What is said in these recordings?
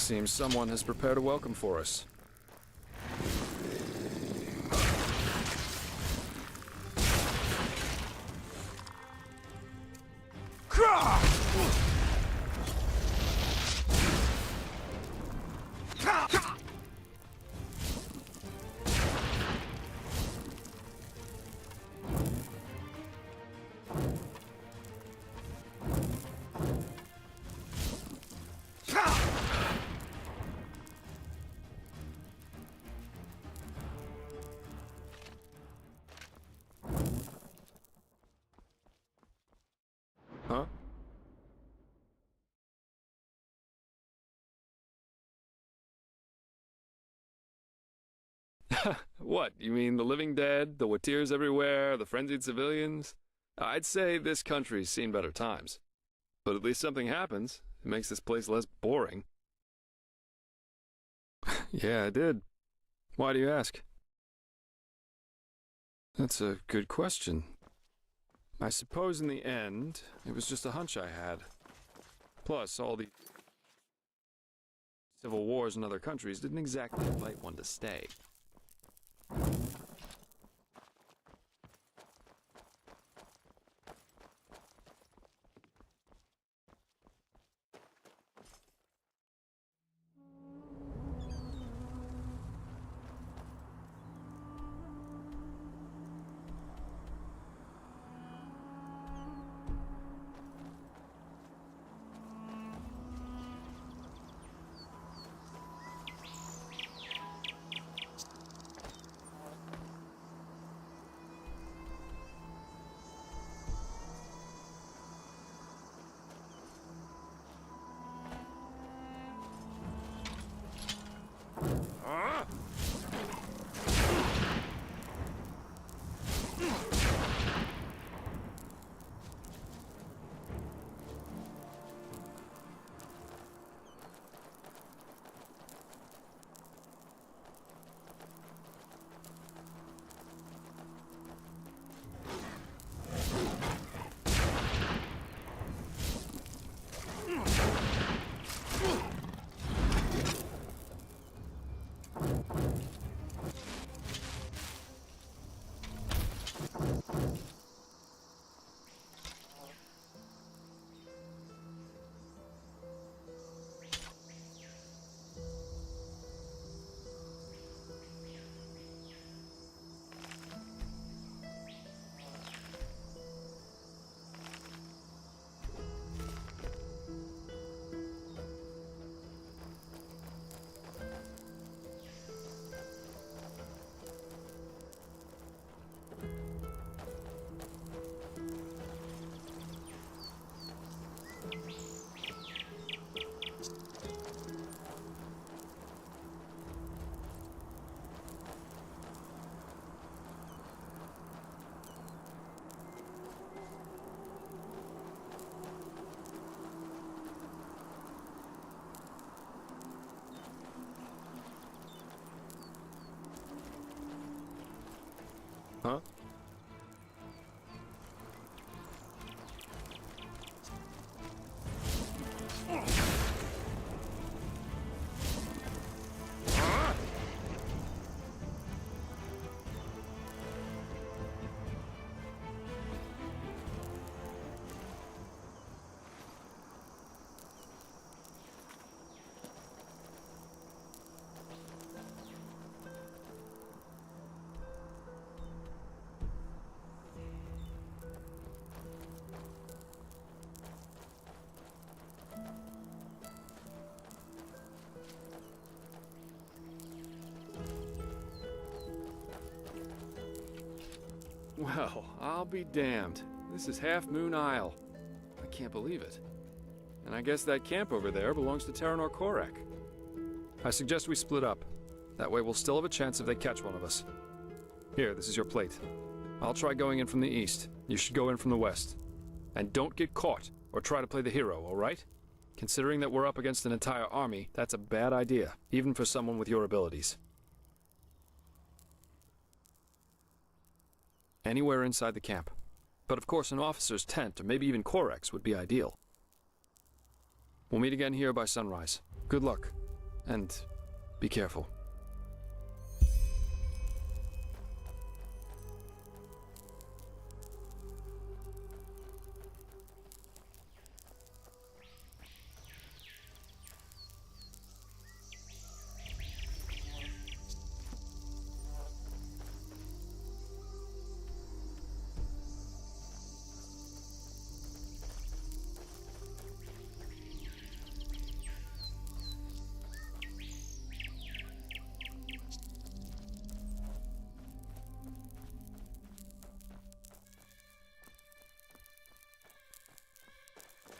Seems someone has prepared a welcome for us. Huh? What, you mean the living dead, the watirs everywhere, the frenzied civilians? I'd say this country's seen better times. But at least something happens. It makes this place less boring. Yeah, I did. Why do you ask? That's a good question. I suppose in the end, it was just a hunch I had. Plus, all the civil wars in other countries didn't exactly invite one to stay. Huh? Well, I'll be damned. This is Half Moon Isle. I can't believe it. And I guess that camp over there belongs to Terranor Korak. I suggest we split up. That way we'll still have a chance if they catch one of us. Here, this is your plate. I'll try going in from the east. You should go in from the west. And don't get caught, or try to play the hero, all right? Considering that we're up against an entire army, that's a bad idea, even for someone with your abilities. Anywhere inside the camp. But of course an officer's tent, or maybe even Korak's, would be ideal. We'll meet again here by sunrise. Good luck. And be careful.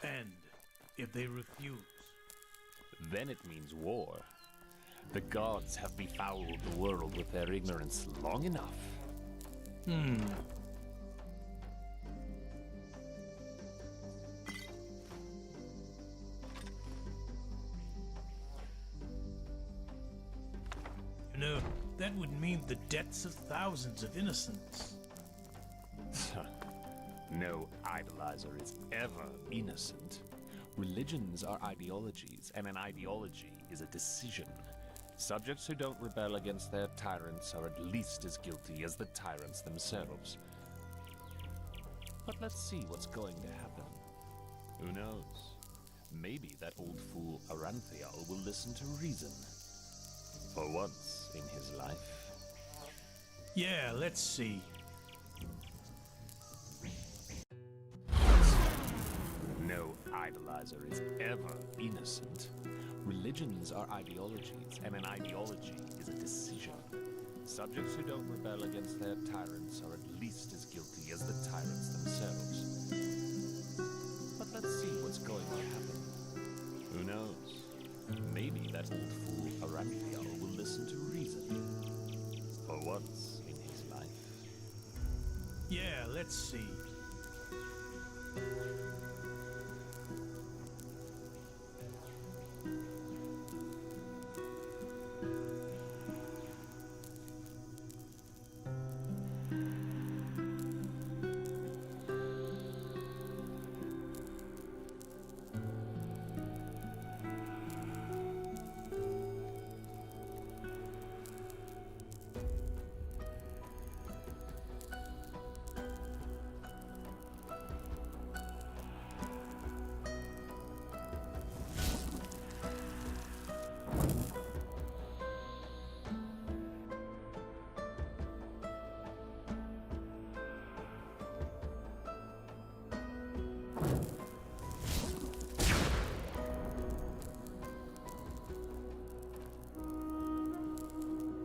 And if they refuse? Then it means war. The gods have befouled the world with their ignorance long enough. You know, that would mean the deaths of thousands of innocents. No idolizer is ever innocent. Religions are ideologies, and an ideology is a decision. Subjects who don't rebel against their tyrants are at least as guilty as the tyrants themselves. But let's see what's going to happen. Who knows? Maybe that old fool Aranthial will listen to reason. For once in his life. Yeah, let's see. No idolizer is ever innocent. Religions are ideologies, and an ideology is a decision. Subjects who don't rebel against their tyrants are at least as guilty as the tyrants themselves. But let's see what's going to happen. Who knows? Maybe that old fool Aranthial will listen to reason. For once in his life. Yeah, let's see.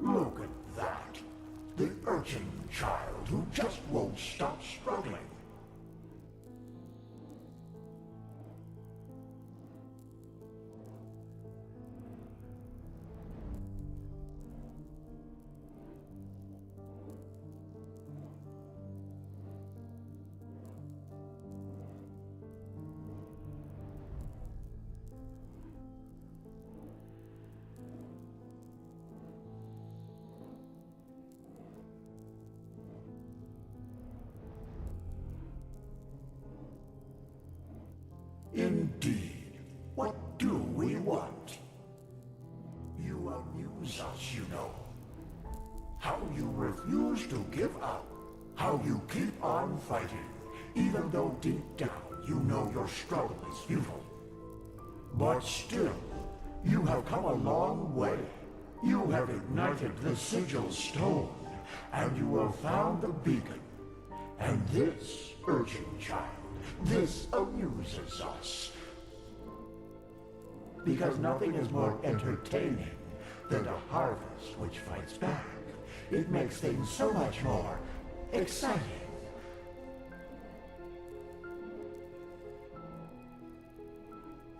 Look at that. The urchin child who just won't stop struggling. Indeed. What do we want? You amuse us, you know. How you refuse to give up. How you keep on fighting, even though deep down you know your struggle is futile. But still, you have come a long way. You have ignited the sigil stone, and you have found the beacon. And this, urchin child, this amuses us. Because nothing is more entertaining than a harvest which fights back. It makes things so much more exciting.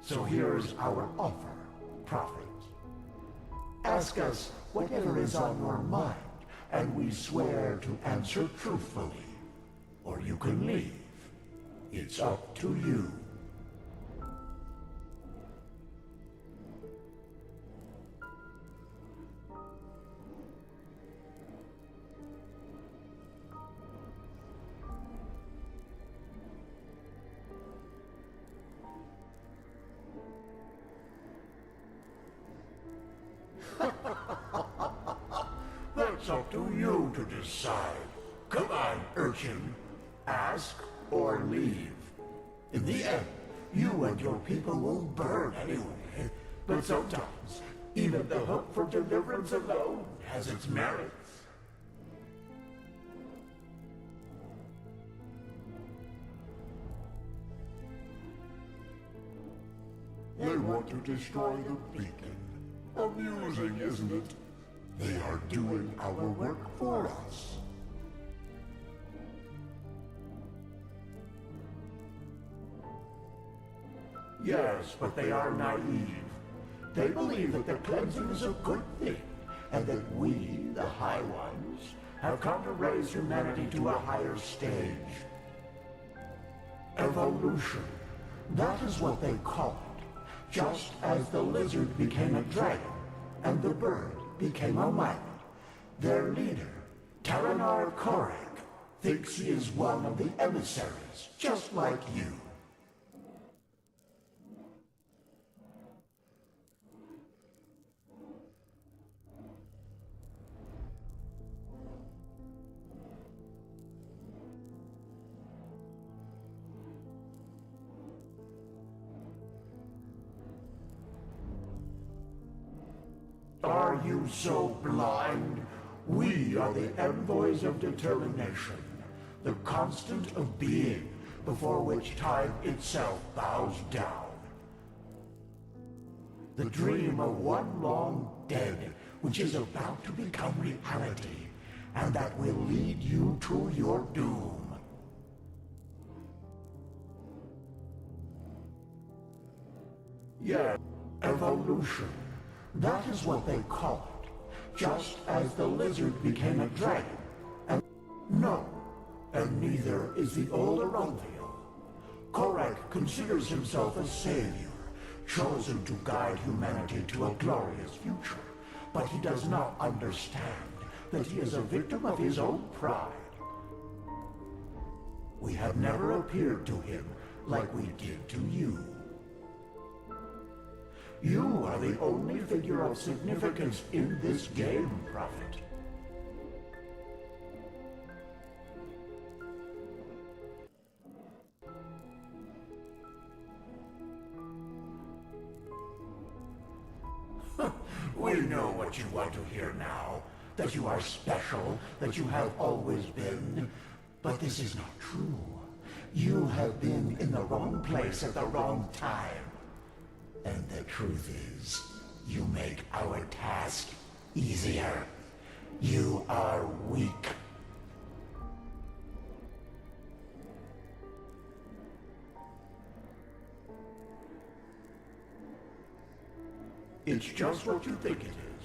So here's our offer, Prophet. Ask us whatever is on your mind, and we swear to answer truthfully. Or you can leave. It's up to you. That's up to you to decide. Come on, urchin. Ask or leave. In the end, you and your people will burn anyway. But sometimes, even the hope for deliverance alone has its merits. They want to destroy the beacon. Amusing, isn't it? They are doing our work for us. Yes, but they are naive. They believe that the cleansing is a good thing, and that we, the High Ones, have come to raise humanity to a higher stage. Evolution. That is what they call it. Just as the lizard became a dragon, and the bird became a man, their leader, Taranar Korek, thinks he is one of the emissaries, just like you. Are you so blind? We are the envoys of determination, the constant of being before which time itself bows down. The dream of one long dead which is about to become reality, and that will lead you to your doom. Yes, evolution. That is what they call it, just as the lizard became a dragon, and no, and neither is the old Aronthio. Korek considers himself a savior, chosen to guide humanity to a glorious future, but he does not understand that he is a victim of his own pride. We have never appeared to him like we did to you. You are the only figure of significance in this game, Prophet. We know what you want to hear now. That you are special, that you have always been. But this is not true. You have been in the wrong place at the wrong time. And the truth is, you make our task easier. You are weak. It's just what you think it is.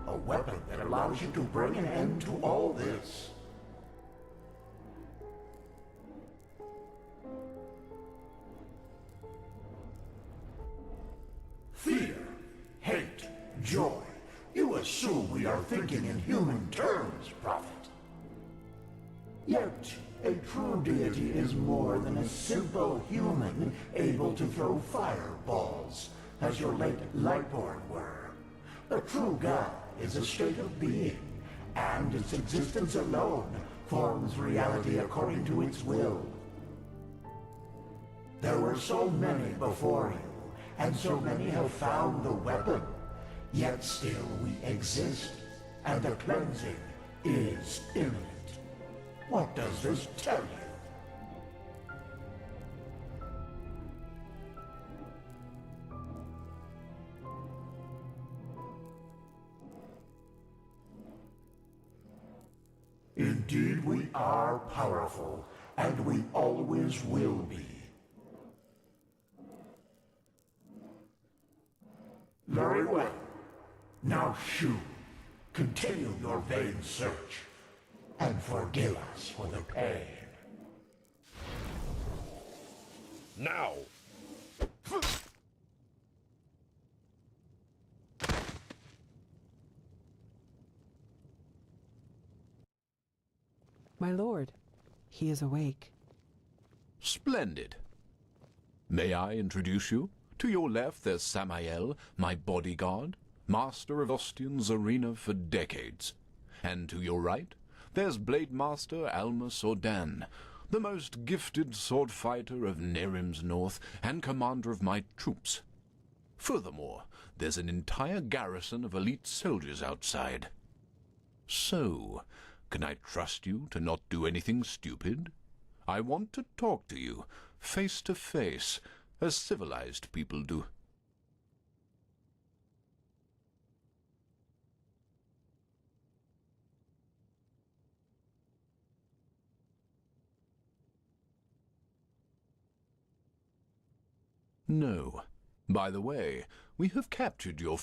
A weapon that allows you to bring an end to all this. Fear, hate, joy. You assume we are thinking in human terms, Prophet. Yet, a true deity is more than a simple human able to throw fireballs, as your late Lightborn were. A true God is a state of being, and its existence alone forms reality according to its will. There were so many before you, and so many have found the weapon. Yet still we exist, and the cleansing is imminent. What does this tell you? Indeed, we are powerful, and we always will be. Very well. Now, Shu, continue your vain search, and forgive us for the pain. Now! My lord, he is awake. Splendid. May I introduce you? To your left, there's Samael, my bodyguard, master of Ostian's arena for decades. And to your right, there's Blade Master Alma Sordan, the most gifted sword fighter of Nerim's North and commander of my troops. Furthermore, there's an entire garrison of elite soldiers outside. So, can I trust you to not do anything stupid? I want to talk to you, face to face, as civilized people do. No. By the way, we have captured your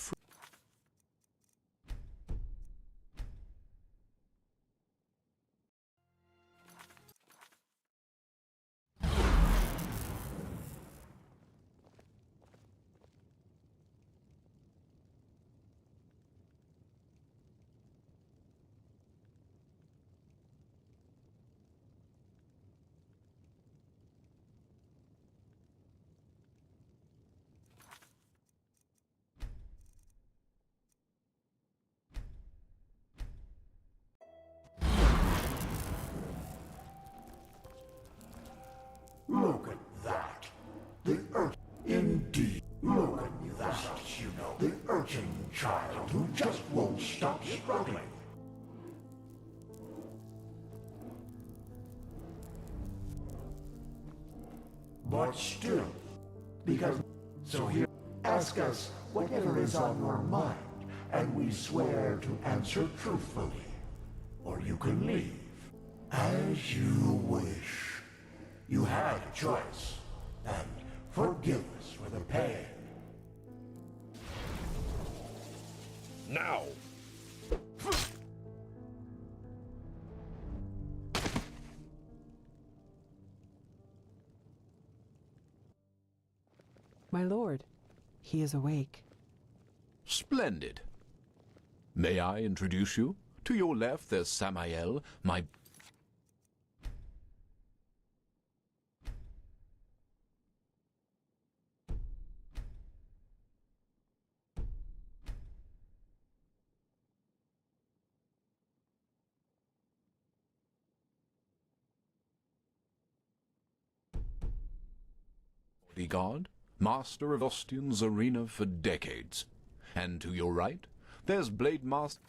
Look at that. The urchin. Indeed. Look at that, you know. The urchin child who just won't stop struggling. But still, because... So here, ask us whatever is on your mind, and we swear to answer truthfully. Or you can leave, as you wish. You had a choice, and forgive us for the pain. Now! My lord, he is awake. Splendid. May I introduce you? To your left, there's Samael, my... bodyguard, master of Ostian's arena for decades. And to your right, there's Blade Master...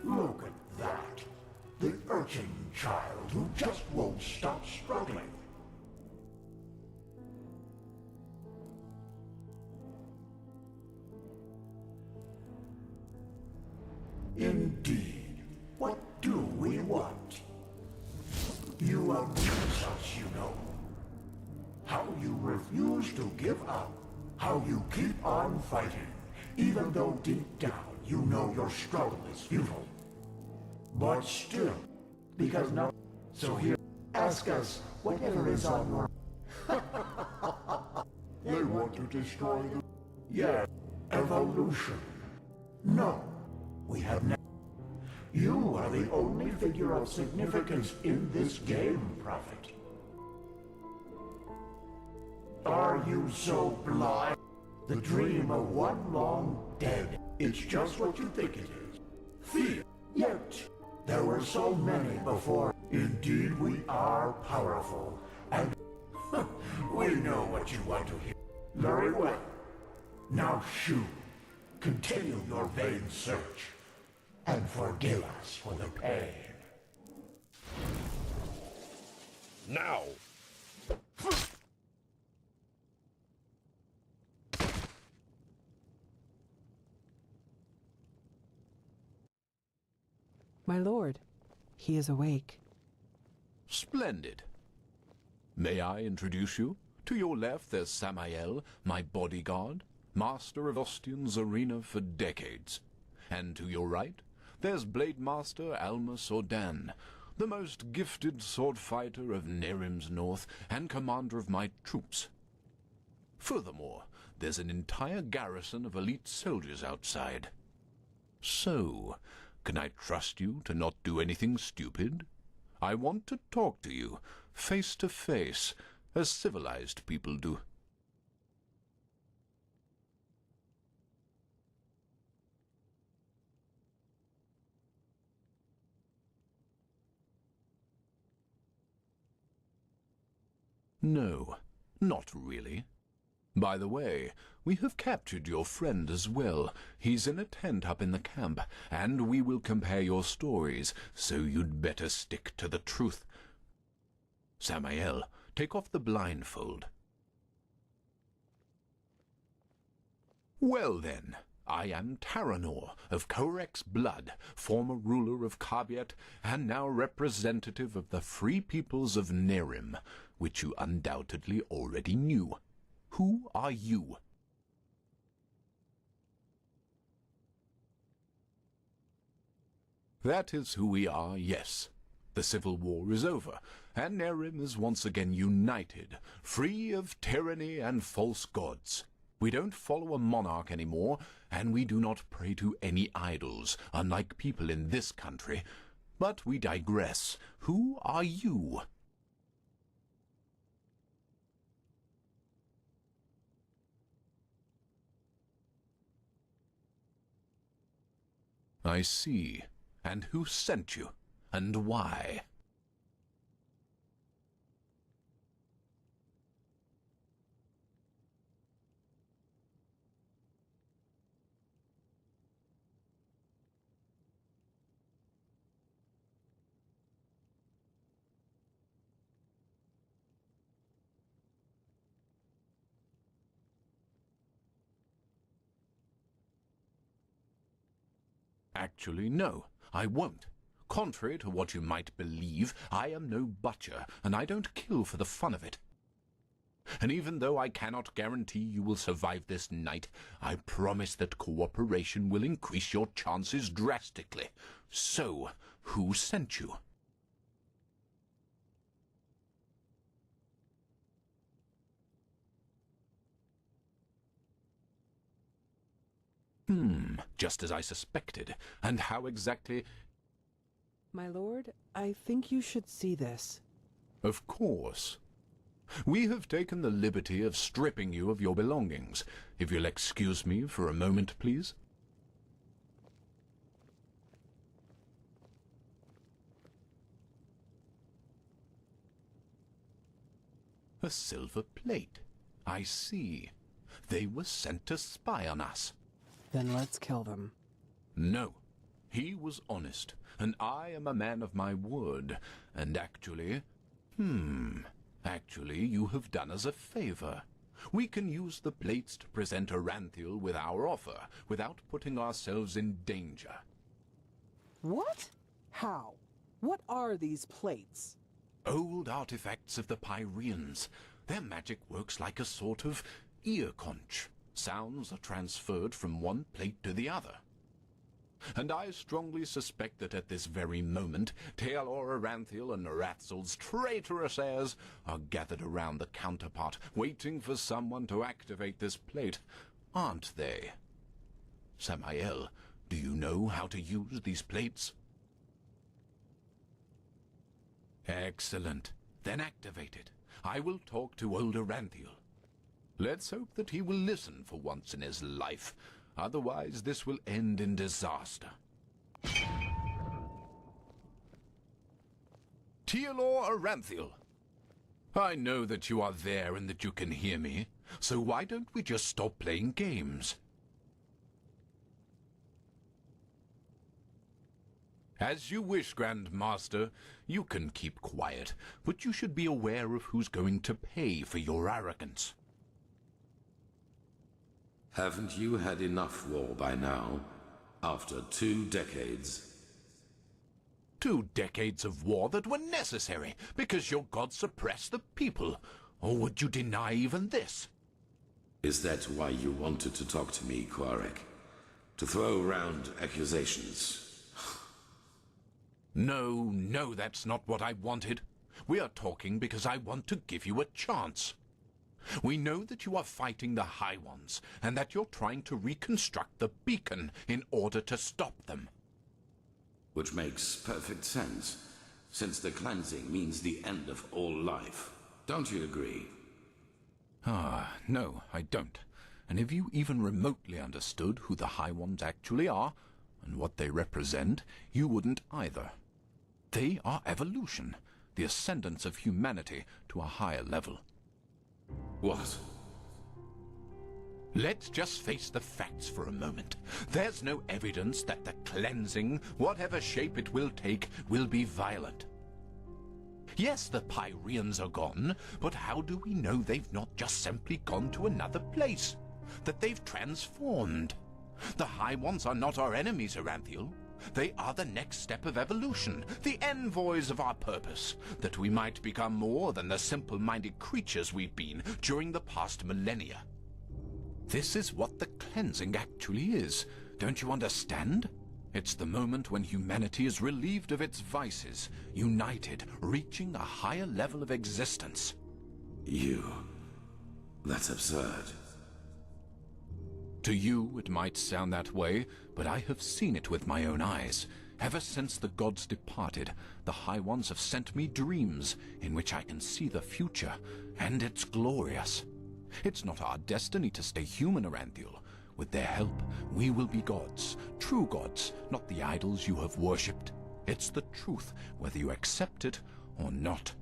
Look at that. The urchin child who just won't stop struggling. Indeed. What do we want? You abuse us, you know. How you refuse to give up. How you keep on fighting, even though deep down you know your struggle is futile. But still, because now... So here, ask us whatever is on your... They want to destroy the... Yeah, evolution. No, we have never... You are the only figure of significance in this game, Prophet. Are you so blind? The dream of one long dead. It's just what you think it is. Fear. Yet, there were so many before. Indeed, we are powerful. And we know what you want to hear. Very well. Now shoot. Continue your vain search. And forgive us for the pain. Now! My lord, he is awake. Splendid. May I introduce you? To your left, there's Samael, my bodyguard, master of Ostian's arena for decades. And to your right, there's Blade Master Alma Sordan, the most gifted sword fighter of Nerim's North and commander of my troops. Furthermore, there's an entire garrison of elite soldiers outside. So, can I trust you to not do anything stupid? I want to talk to you, face to face, as civilized people do. No, not really. By the way, we have captured your friend as well. He's in a tent up in the camp, and we will compare your stories, so you'd better stick to the truth. Samael, take off the blindfold. Well then, I am Taranor of Korek's blood, former ruler of Kabiet, and now representative of the free peoples of Nerim, which you undoubtedly already knew. Who are you? That is who we are, yes. The civil war is over, and Nerim is once again united, free of tyranny and false gods. We don't follow a monarch anymore, and we do not pray to any idols, unlike people in this country. But we digress. Who are you? I see. And who sent you? And why? Actually, no, I won't. Contrary to what you might believe, I am no butcher, and I don't kill for the fun of it. And even though I cannot guarantee you will survive this night, I promise that cooperation will increase your chances drastically. So, who sent you? Just as I suspected. And how exactly... My lord, I think you should see this. Of course. We have taken the liberty of stripping you of your belongings. If you'll excuse me for a moment, please. A silver plate. I see. They were sent to spy on us. Then let's kill them. No. He was honest, and I am a man of my word. And actually... Actually, you have done us a favor. We can use the plates to present Aranthiel with our offer, without putting ourselves in danger. What? How? What are these plates? Old artifacts of the Pyreans. Their magic works like a sort of ear conch. Sounds are transferred from one plate to the other. And I strongly suspect that at this very moment, Taelor Aranthiel and Narathzel's traitorous heirs are gathered around the counterpart, waiting for someone to activate this plate, aren't they? Samael, do you know how to use these plates? Excellent. Then activate it. I will talk to old Aranthiel. Let's hope that he will listen for once in his life. Otherwise, this will end in disaster. Taelor Aranthiel! I know that you are there and that you can hear me, so why don't we just stop playing games? As you wish, Grand Master. You can keep quiet, but you should be aware of who's going to pay for your arrogance. Haven't you had enough war by now? After 2 decades? 2 decades of war that were necessary because your god suppressed the people. Or would you deny even this? Is that why you wanted to talk to me, Quarek? To throw around accusations? No, no, that's not what I wanted. We are talking because I want to give you a chance. We know that you are fighting the High Ones, and that you're trying to reconstruct the beacon in order to stop them. Which makes perfect sense, since the cleansing means the end of all life. Don't you agree? No, I don't. And if you even remotely understood who the High Ones actually are, and what they represent, you wouldn't either. They are evolution, the ascendance of humanity to a higher level. What? Let's just face the facts for a moment. There's no evidence that the cleansing, whatever shape it will take, will be violent. Yes, the Pyreans are gone, but how do we know they've not just simply gone to another place? That they've transformed? The High Ones are not our enemies, Aranthiel. They are the next step of evolution, the envoys of our purpose, that we might become more than the simple-minded creatures we've been during the past millennia. This is what the cleansing actually is. Don't you understand? It's the moment when humanity is relieved of its vices, united, reaching a higher level of existence. That's absurd. To you, it might sound that way, but I have seen it with my own eyes. Ever since the gods departed, the High Ones have sent me dreams in which I can see the future, and it's glorious. It's not our destiny to stay human, Aranthiel. With their help, we will be gods, true gods, not the idols you have worshipped. It's the truth, whether you accept it or not.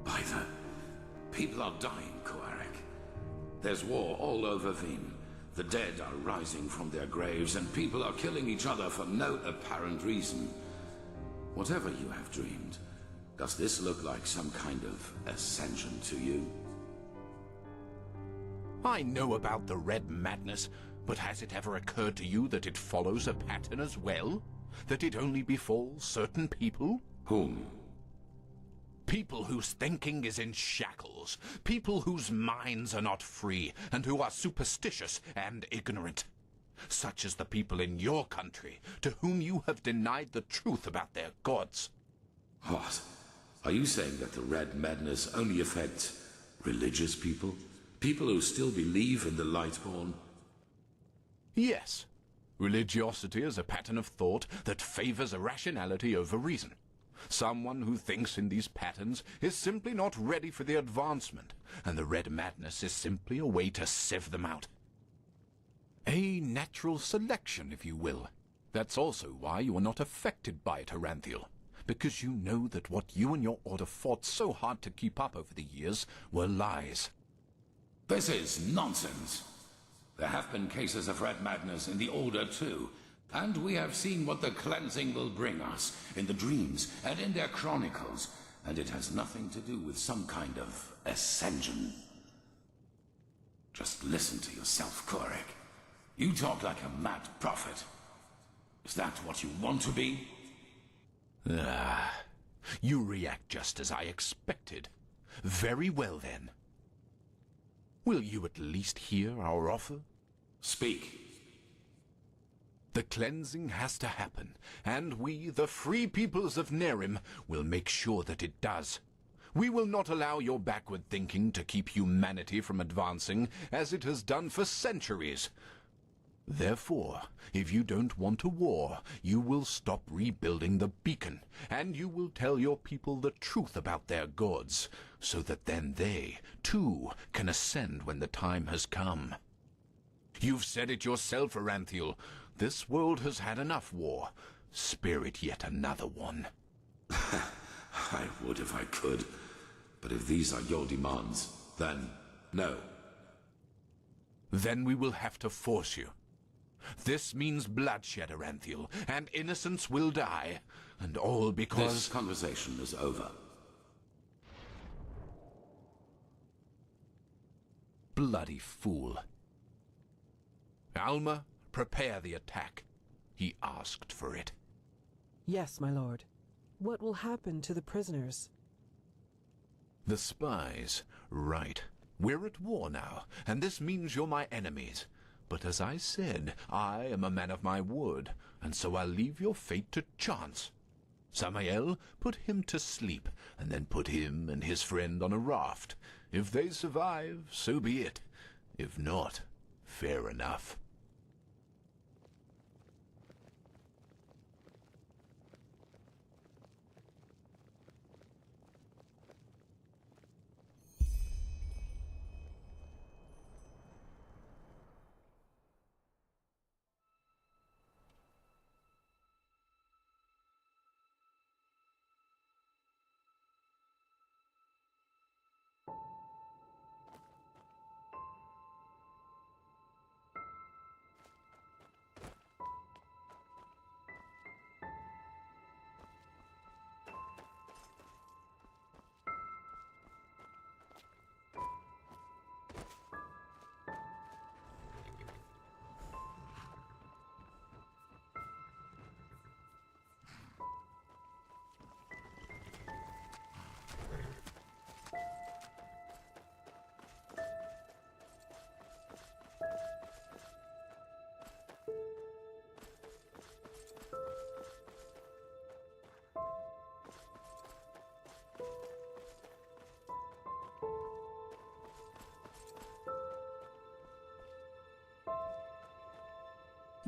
By the... People are dying, Koarek. There's war all over Vin. The dead are rising from their graves, and people are killing each other for no apparent reason. Whatever you have dreamed, does this look like some kind of ascension to you? I know about the Red Madness, but has it ever occurred to you that it follows a pattern as well? That it only befalls certain people? Whom? People whose thinking is in shackles. People whose minds are not free, and who are superstitious and ignorant. Such as the people in your country, to whom you have denied the truth about their gods. What? Are you saying that the Red Madness only affects religious people? People who still believe in the Lightborn? Yes. Religiosity is a pattern of thought that favors irrationality over reason. Someone who thinks in these patterns is simply not ready for the advancement, and the Red Madness is simply a way to sieve them out. A natural selection, if you will. That's also why you are not affected by it, Aranthiel, because you know that what you and your order fought so hard to keep up over the years were lies. This is nonsense. There have been cases of Red Madness in the Order too, and we have seen what the cleansing will bring us in the dreams and in their chronicles, and it has nothing to do with some kind of ascension. Just listen to yourself, Koarek. You talk like a mad prophet. Is that what you want to be? You react just as I expected. Very well, then. Will you at least hear our offer? Speak. The cleansing has to happen, and we, the free peoples of Nerim, will make sure that it does. We will not allow your backward thinking to keep humanity from advancing, as it has done for centuries. Therefore, if you don't want a war, you will stop rebuilding the beacon, and you will tell your people the truth about their gods, so that then they, too, can ascend when the time has come. You've said it yourself, Aranthiel. This world has had enough war. Spare it yet another one. I would if I could, but if these are your demands, then no. Then we will have to force you. This means bloodshed, Aranthiel, and innocents will die, and all because... This conversation is over. Bloody fool. Alma, prepare the attack. He asked for it. Yes, my lord. What will happen to the prisoners? The spies. Right. We're at war now, and this means you're my enemies. But as I said, I am a man of my word, and so I'll leave your fate to chance. Samael, put him to sleep, and then put him and his friend on a raft. If they survive, so be it. If not, fair enough.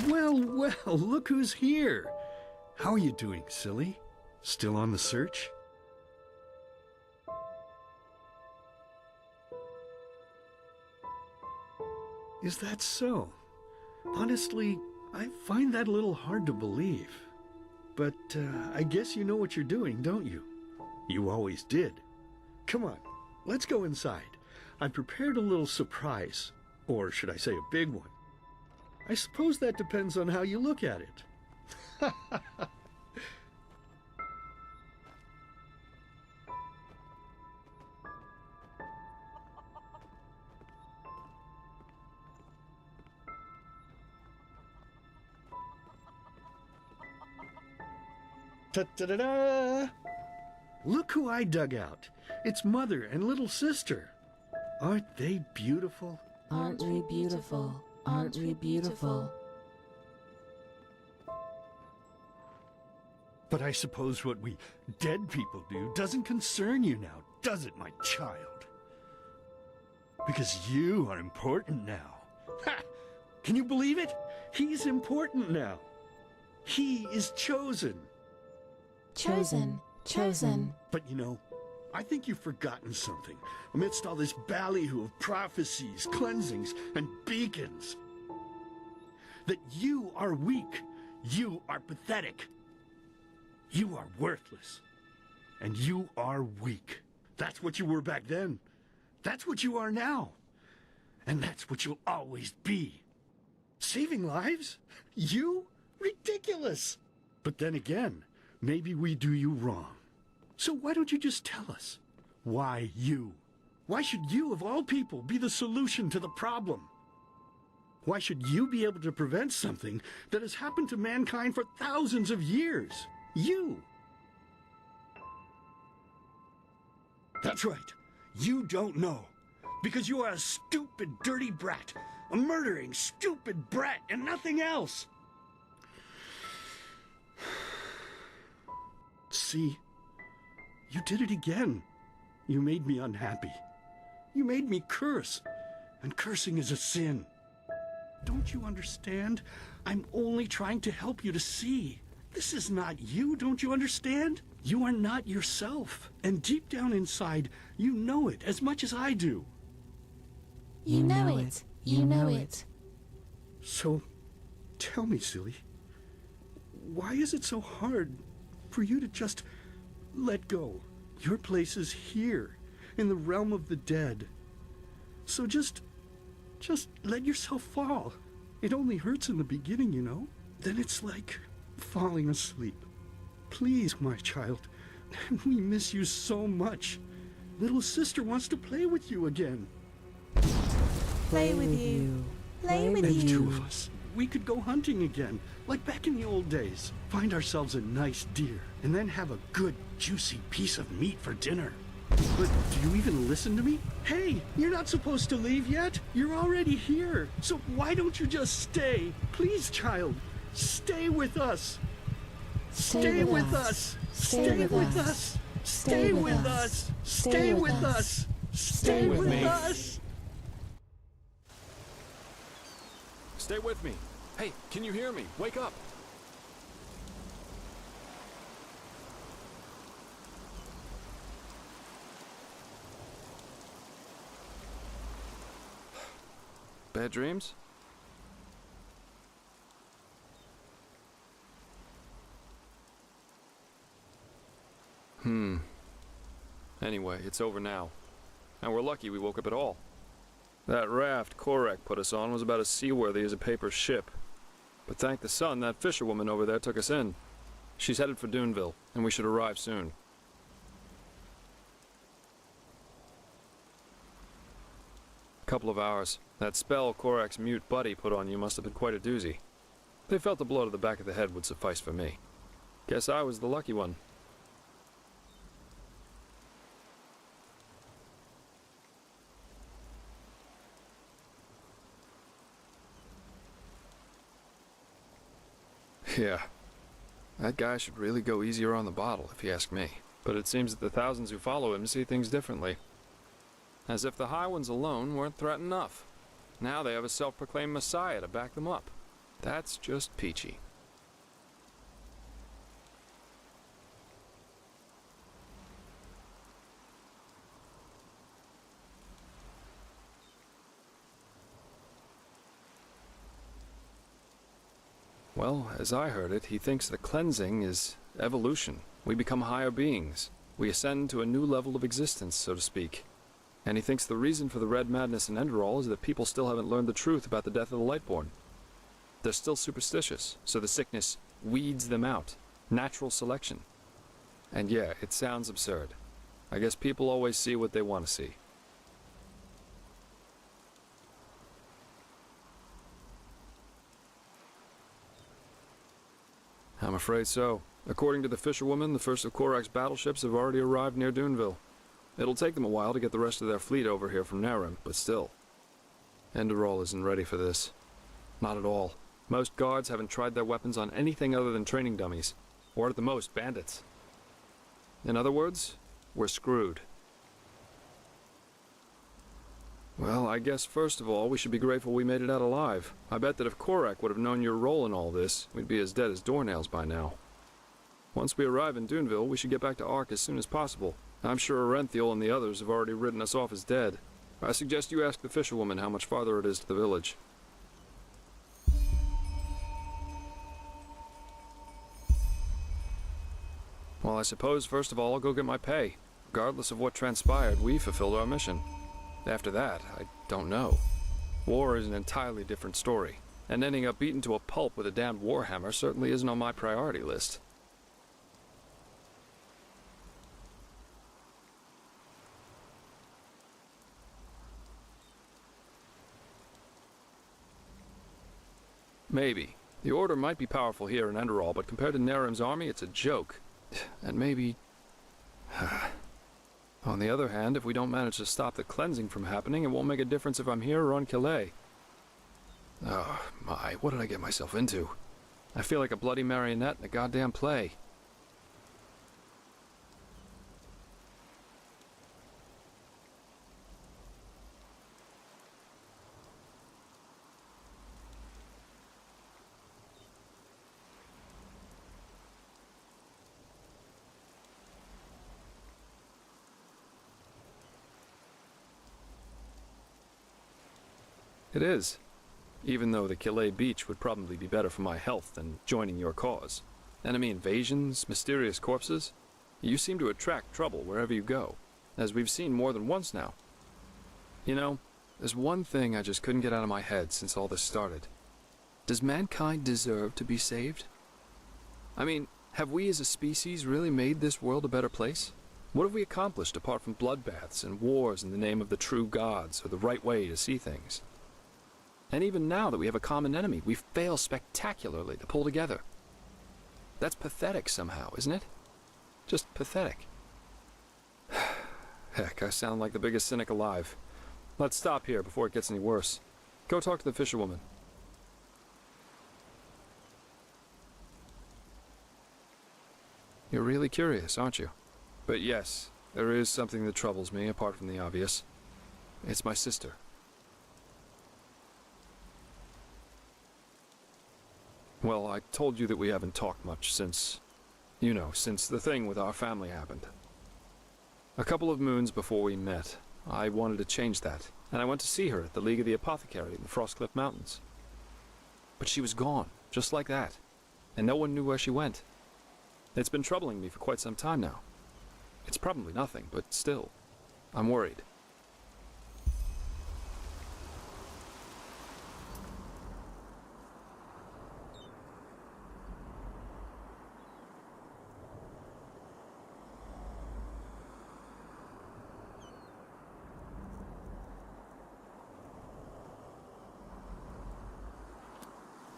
Well, well, look who's here. How are you doing, silly? Still on the search? Is that so? Honestly, I find that a little hard to believe. But I guess you know what you're doing, don't you? You always did. Come on, let's go inside. I've prepared a little surprise. Or should I say a big one? I suppose that depends on how you look at it. Ta-da-da-da! Look who I dug out. It's Mother and little sister. Aren't they beautiful? Aren't we beautiful? Aren't we beautiful? But I suppose what we dead people do doesn't concern you now, does it, my child? Because you are important now. Ha! Can you believe it? He's important now. He is chosen. Chosen, chosen. But you know, I think you've forgotten something amidst all this ballyhoo of prophecies, cleansings, and beacons. That you are weak. You are pathetic. You are worthless. And you are weak. That's what you were back then. That's what you are now. And that's what you'll always be. Saving lives? You? Ridiculous. But then again, maybe we do you wrong. So why don't you just tell us? Why you? Why should you, of all people, be the solution to the problem? Why should you be able to prevent something that has happened to mankind for thousands of years? You! That's right. You don't know. Because you are a stupid, dirty brat. A murdering, stupid brat and nothing else. See? You did it again. You made me unhappy. You made me curse. And cursing is a sin. Don't you understand? I'm only trying to help you to see. This is not you, don't you understand? You are not yourself. And deep down inside, you know it as much as I do. You know it. You know it. So, tell me, silly, why is it so hard for you to just let go? Your place is here, in the realm of the dead. So just let yourself fall. It only hurts in the beginning, you know? Then it's like falling asleep. Please, my child, we miss you so much. Little sister wants to play with you again. Play with you. Play with And you. two of us, we could go hunting again, like back in the old days. Find ourselves a nice deer, and then have a good, juicy piece of meat for dinner. But do you even listen to me? Hey, you're not supposed to leave yet. You're already here. So why don't you just stay? Please, child, stay with us. Stay with us! Stay with us! Stay with us! Stay with us! Stay with us! Stay with me. Hey, can you hear me? Wake up. Bad dreams? Anyway, it's over now. And we're lucky we woke up at all. That raft Korak put us on was about as seaworthy as a paper ship. But thank the sun, that fisherwoman over there took us in. She's headed for Duneville, and we should arrive soon. Couple of hours. That spell Korak's mute buddy put on you must have been quite a doozy. They felt a blow to the back of the head would suffice for me. Guess I was the lucky one. Yeah. That guy should really go easier on the bottle, if you ask me. But it seems that the thousands who follow him see things differently. As if the High Ones alone weren't threat enough. Now they have a self-proclaimed messiah to back them up. That's just peachy. Well, as I heard it, he thinks the cleansing is evolution. We become higher beings. We ascend to a new level of existence, so to speak. And he thinks the reason for the red madness in Enderal is that people still haven't learned the truth about the death of the Lightborn. They're still superstitious, so the sickness weeds them out. Natural selection. And yeah, it sounds absurd. I guess people always see what they want to see. I'm afraid so. According to the fisherwoman, the first of Korak's battleships have already arrived near Duneville. It'll take them a while to get the rest of their fleet over here from Nerim, but still. Enderal isn't ready for this. Not at all. Most guards haven't tried their weapons on anything other than training dummies, or at the most, bandits. In other words, we're screwed. Well, I guess first of all, we should be grateful we made it out alive. I bet that if Korak would have known your role in all this, we'd be as dead as doornails by now. Once we arrive in Duneville, we should get back to Ark as soon as possible. I'm sure Arenthiel and the others have already written us off as dead. I suggest you ask the fisherwoman how much farther it is to the village. Well, I suppose first of all I'll go get my pay. Regardless of what transpired, we fulfilled our mission. After that, I don't know. War is an entirely different story, and ending up beaten to a pulp with a damned warhammer certainly isn't on my priority list. Maybe. The Order might be powerful here in Enderal, but compared to Nerim's army, it's a joke. And maybe... On the other hand, if we don't manage to stop the cleansing from happening, it won't make a difference if I'm here or on Calais. Oh, my, what did I get myself into? I feel like a bloody marionette in a goddamn play. It is. Even though the Calais beach would probably be better for my health than joining your cause. Enemy invasions, mysterious corpses. You seem to attract trouble wherever you go, as we've seen more than once now. You know, there's one thing I just couldn't get out of my head since all this started. Does mankind deserve to be saved? I mean, have we as a species really made this world a better place? What have we accomplished apart from bloodbaths and wars in the name of the true gods or the right way to see things? And even now that we have a common enemy, we fail spectacularly to pull together. That's pathetic somehow, isn't it? Just pathetic. Heck, I sound like the biggest cynic alive. Let's stop here before it gets any worse. Go talk to the fisherwoman. You're really curious, aren't you? But yes, there is something that troubles me, apart from the obvious. It's my sister. Well, I told you that we haven't talked much since... you know, since the thing with our family happened. A couple of moons before we met, I wanted to change that, and I went to see her at the League of the Apothecary in the Frostcliff Mountains. But she was gone, just like that, and no one knew where she went. It's been troubling me for quite some time now. It's probably nothing, but still, I'm worried.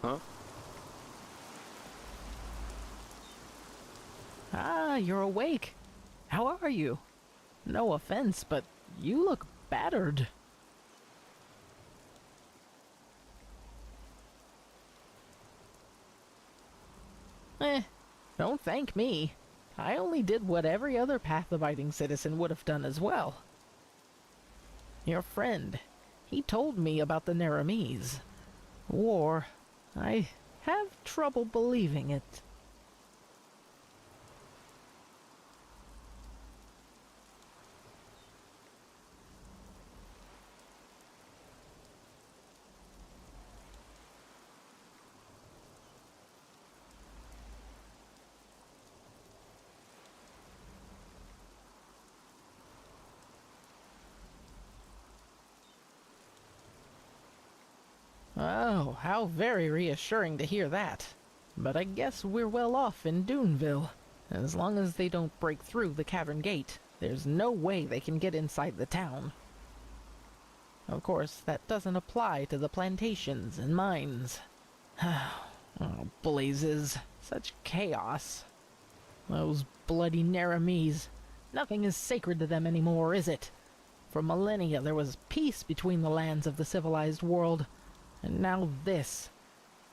Huh? Ah, you're awake. How are you? No offense, but you look battered. Don't thank me. I only did what every other path-abiding citizen would have done as well. Your friend, he told me about the Neramis. War. I have trouble believing it. Oh, how very reassuring to hear that. But I guess we're well off in Duneville. As long as they don't break through the cavern gate, there's no way they can get inside the town. Of course, that doesn't apply to the plantations and mines. Oh, blazes. Such chaos. Those bloody Neramis. Nothing is sacred to them anymore, is it? For millennia there was peace between the lands of the civilized world. And now this.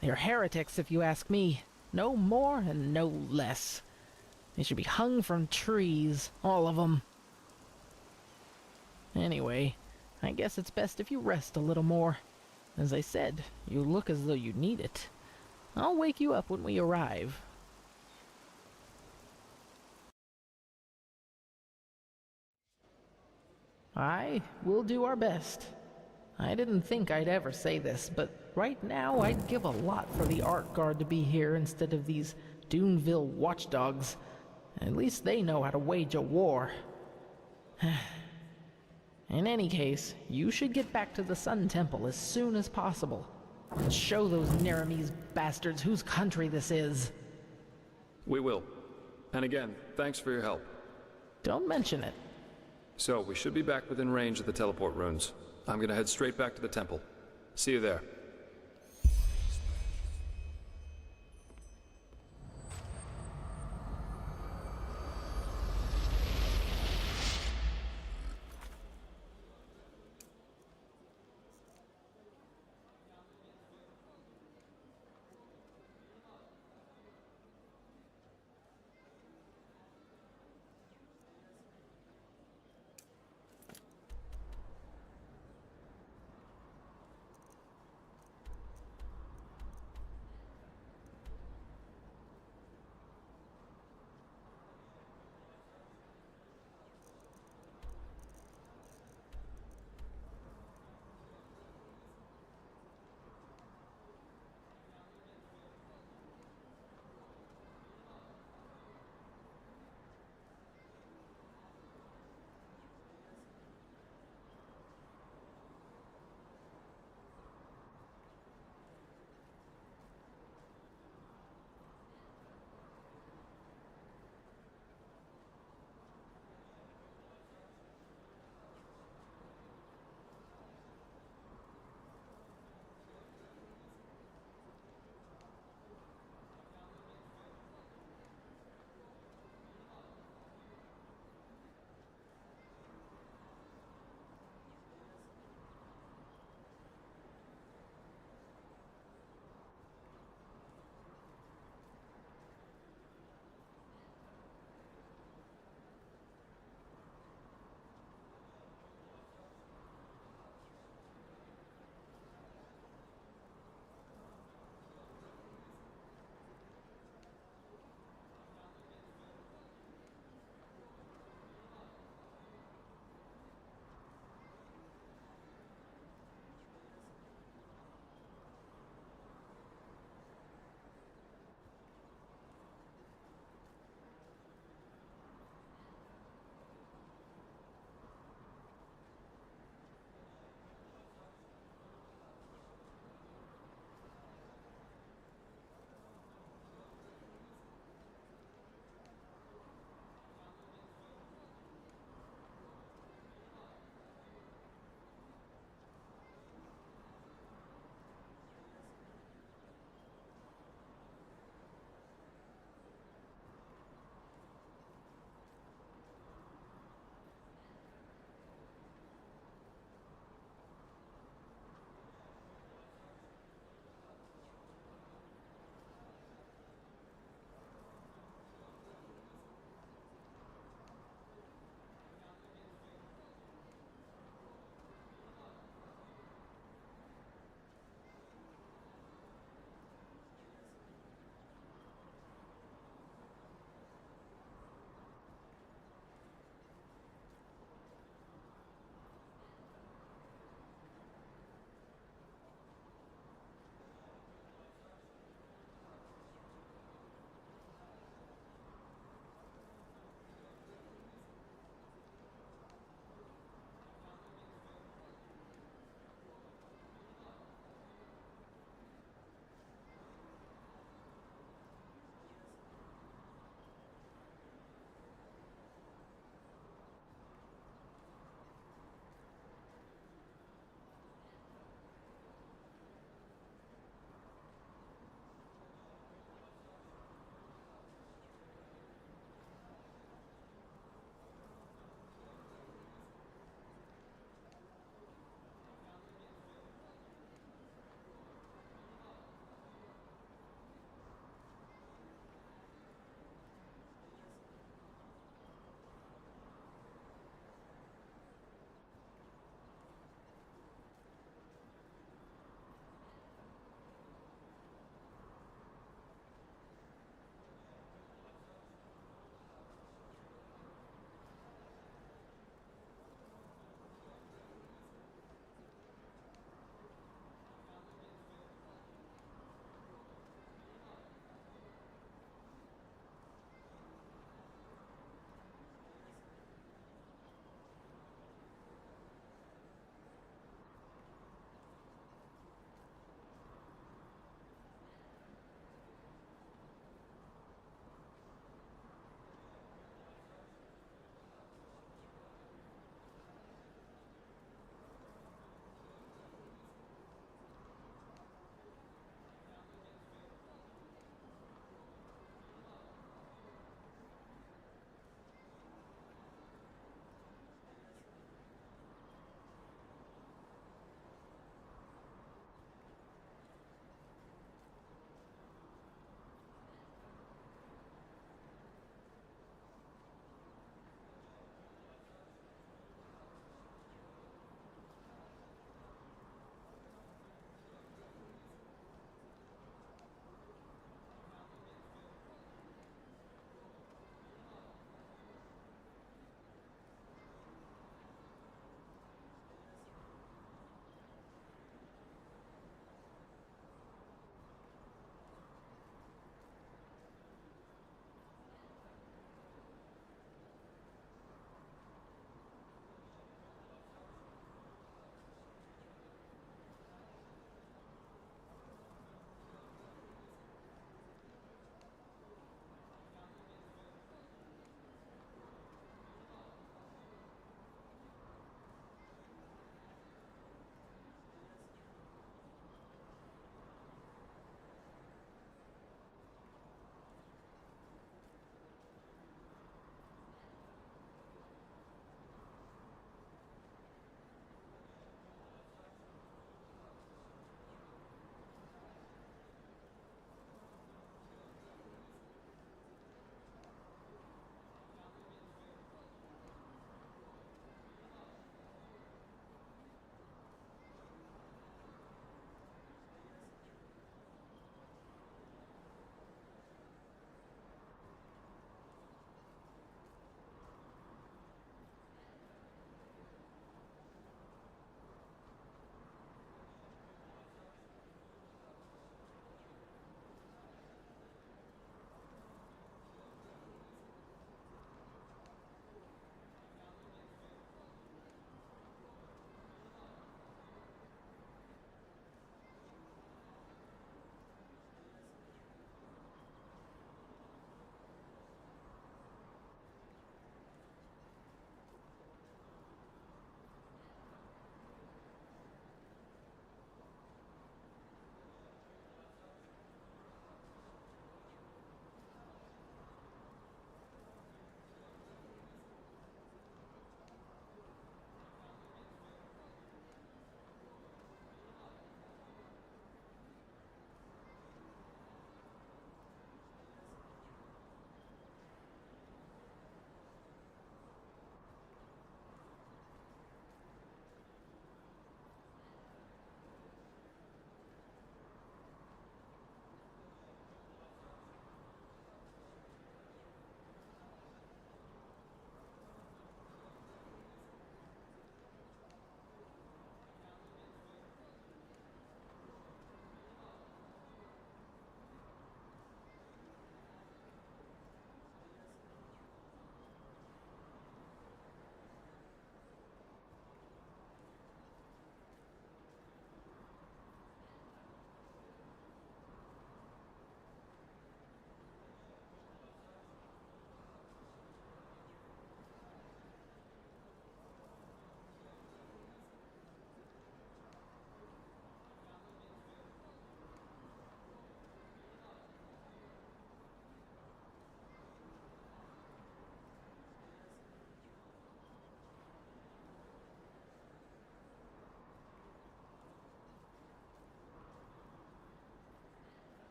They're heretics, if you ask me. No more and no less. They should be hung from trees, all of them. Anyway, I guess it's best if you rest a little more. As I said, you look as though you need it. I'll wake you up when we arrive. I will do our best. I didn't think I'd ever say this, but right now I'd give a lot for the Art Guard to be here instead of these Duneville watchdogs. At least they know how to wage a war. In any case, you should get back to the Sun Temple as soon as possible, and show those Neramis bastards whose country this is. We will. And again, thanks for your help. Don't mention it. So, we should be back within range of the teleport runes. I'm gonna head straight back to the temple. See you there.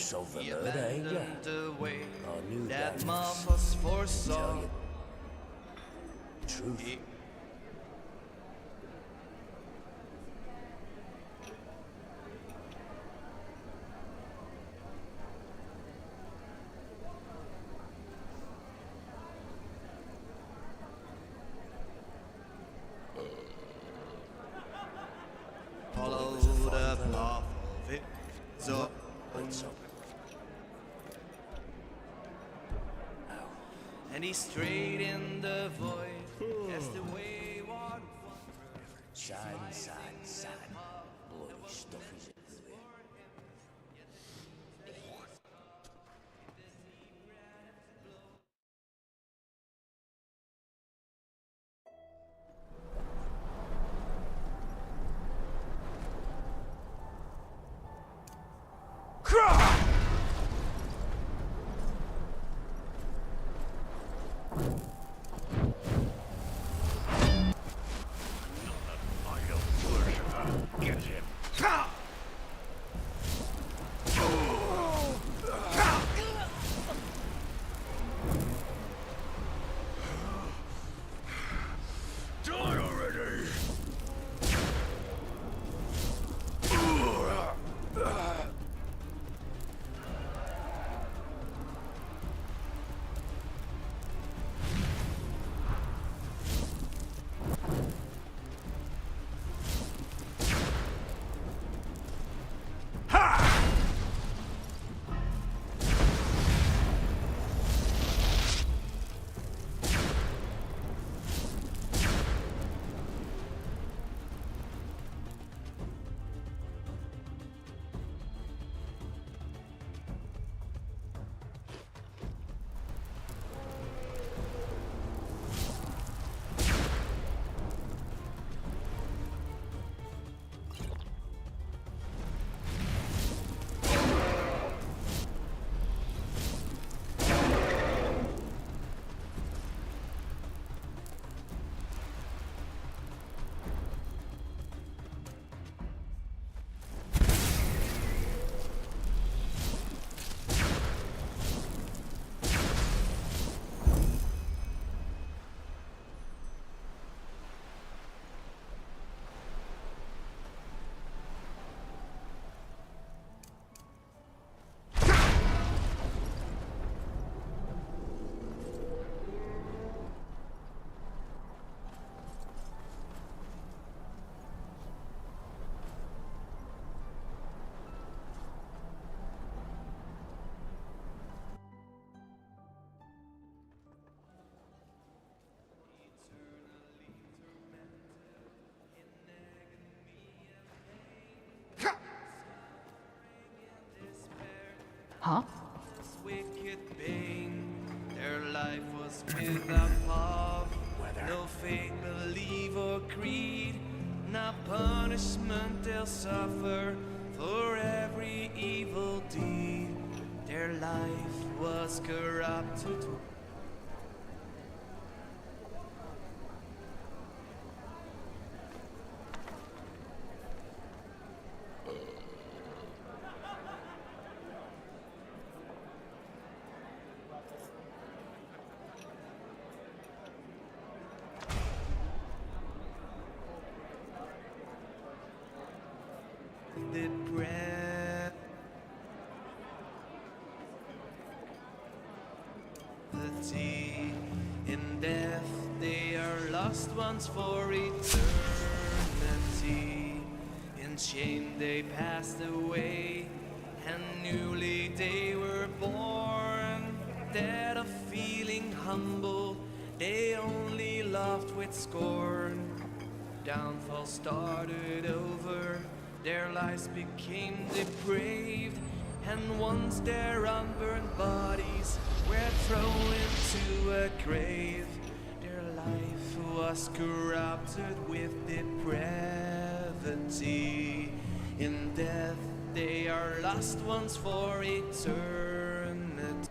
Close over murder, ain't ya? The way I knew that that mom was. was Tell foresaw. you truth. Follow the path of it. So, and he strayed in the void as the wayward Side, side, side. Bloody stuff is it? Huh? Wicked bane, their life was without love, no faith, belief, or creed. Now punishment they'll suffer for every evil deed. Their life was corrupted. The breath, the tea, in death they are lost ones for eternity. In shame they passed away, and newly they were born. Dead of feeling humble, they only laughed with scorn. Downfall started over, their lives became depraved, and once their unburned bodies were thrown into a grave, their life was corrupted with depravity. In death they are lost ones for eternity.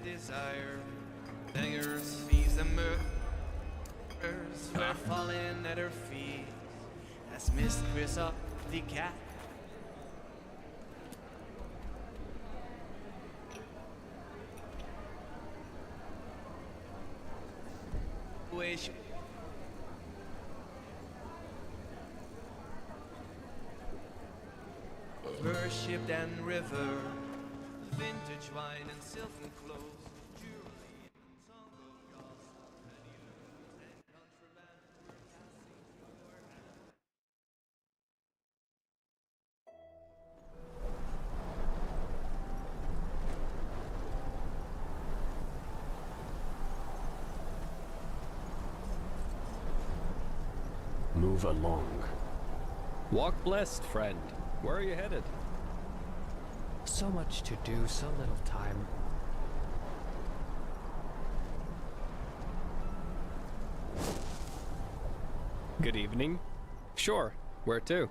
desire. Beggars, thieves, and murderers were falling at her feet as Miss Chris up the cat. Wish worshipped and river, vintage wine and silken clothes, jewelry and song of gods, many looms and contraband were passing through her hands. Move along. Walk blessed, friend. Where are you headed? So much to do, so little time. Good evening. Sure. Where to?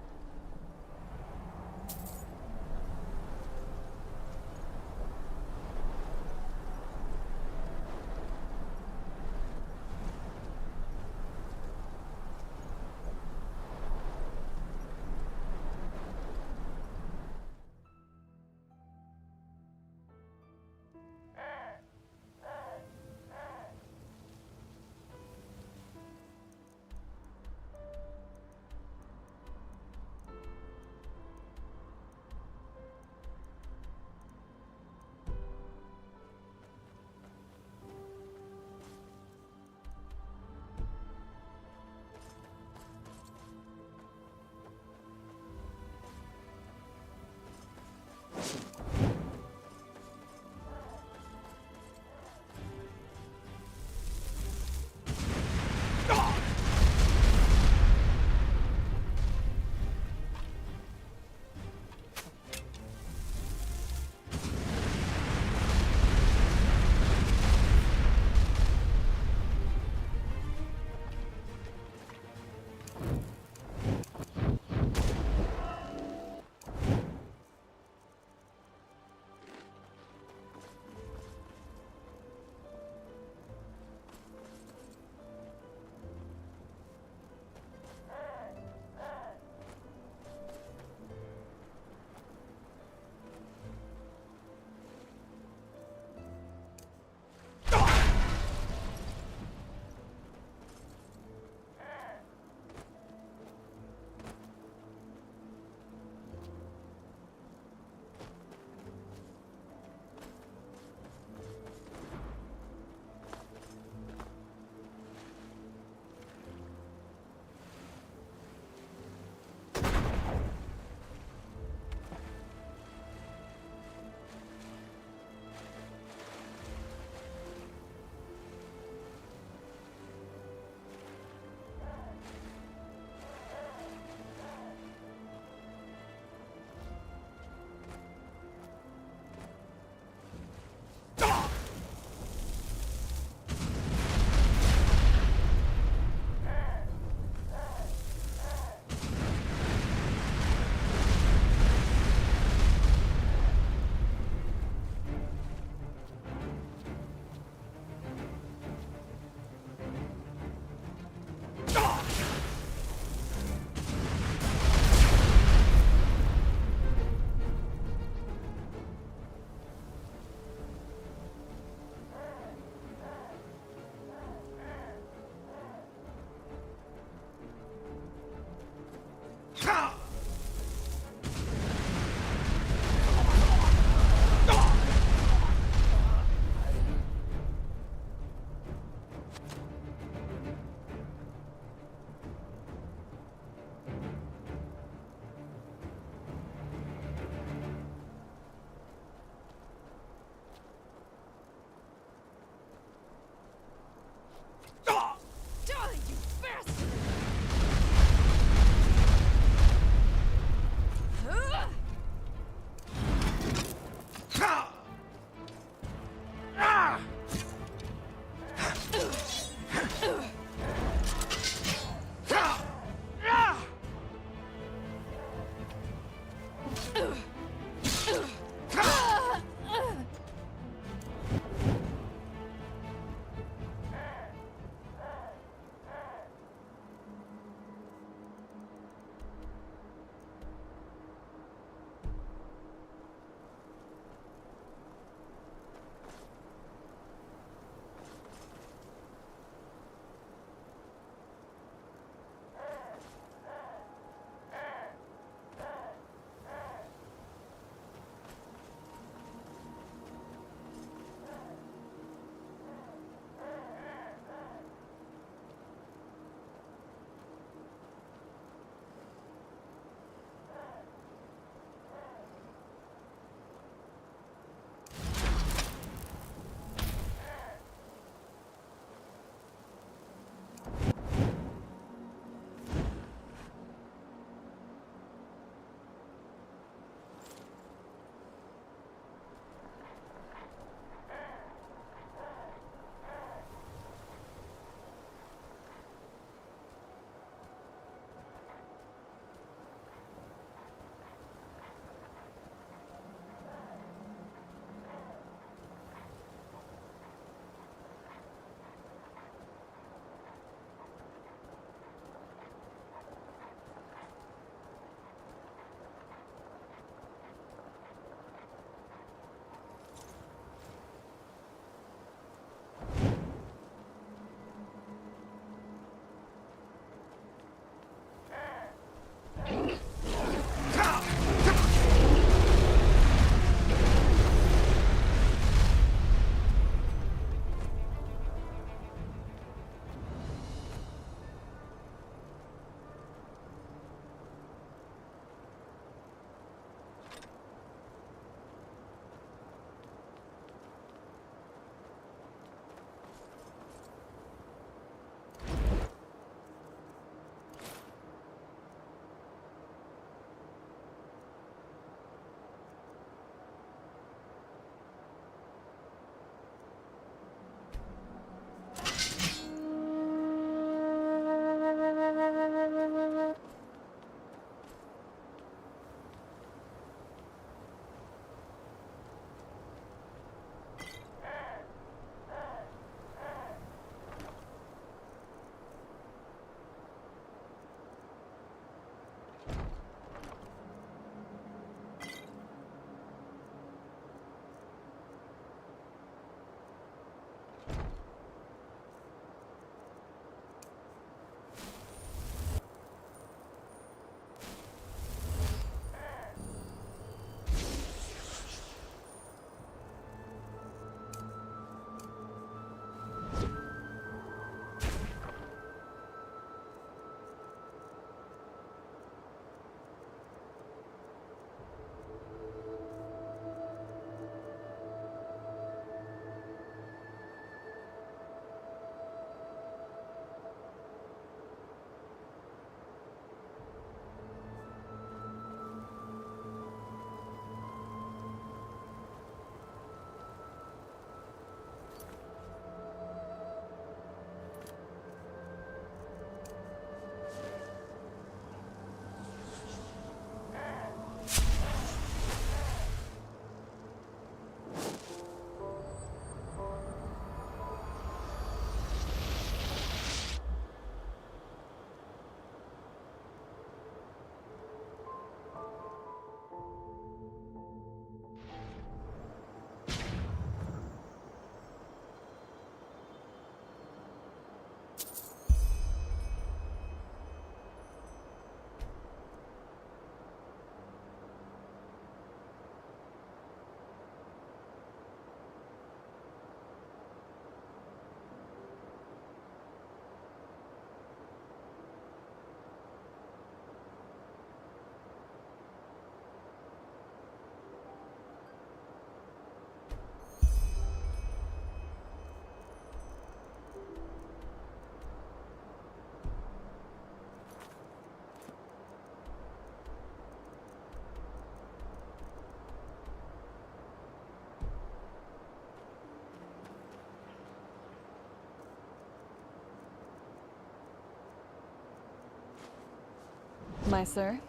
My sir?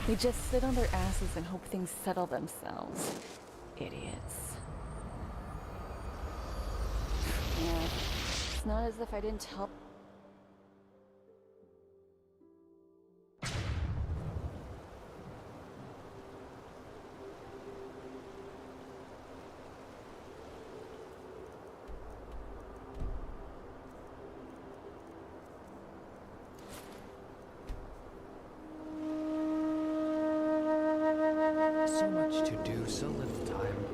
They just sit on their asses and hope things settle themselves. Idiots. Yeah, it's not as if I didn't help. So much to do, so little time.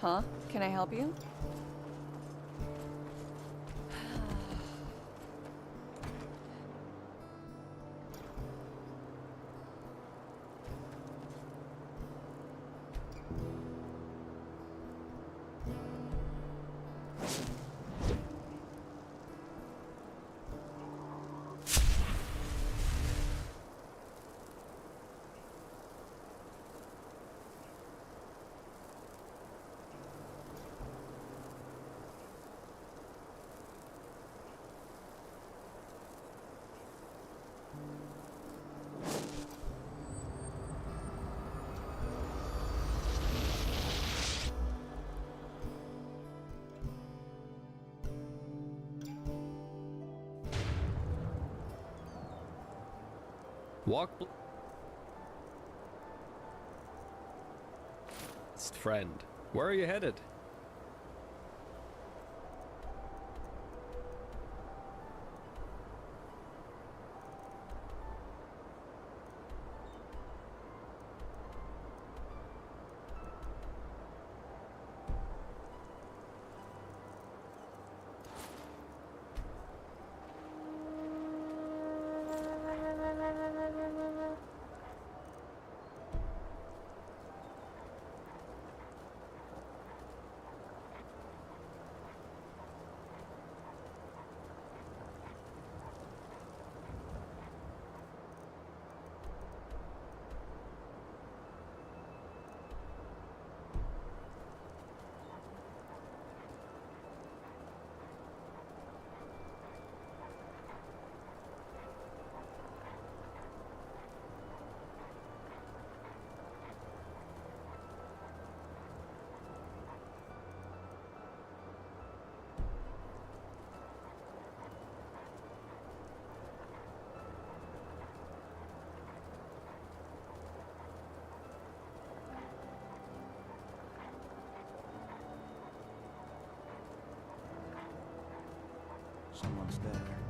Huh? Can I help you? Friend, where are you headed? Someone's there.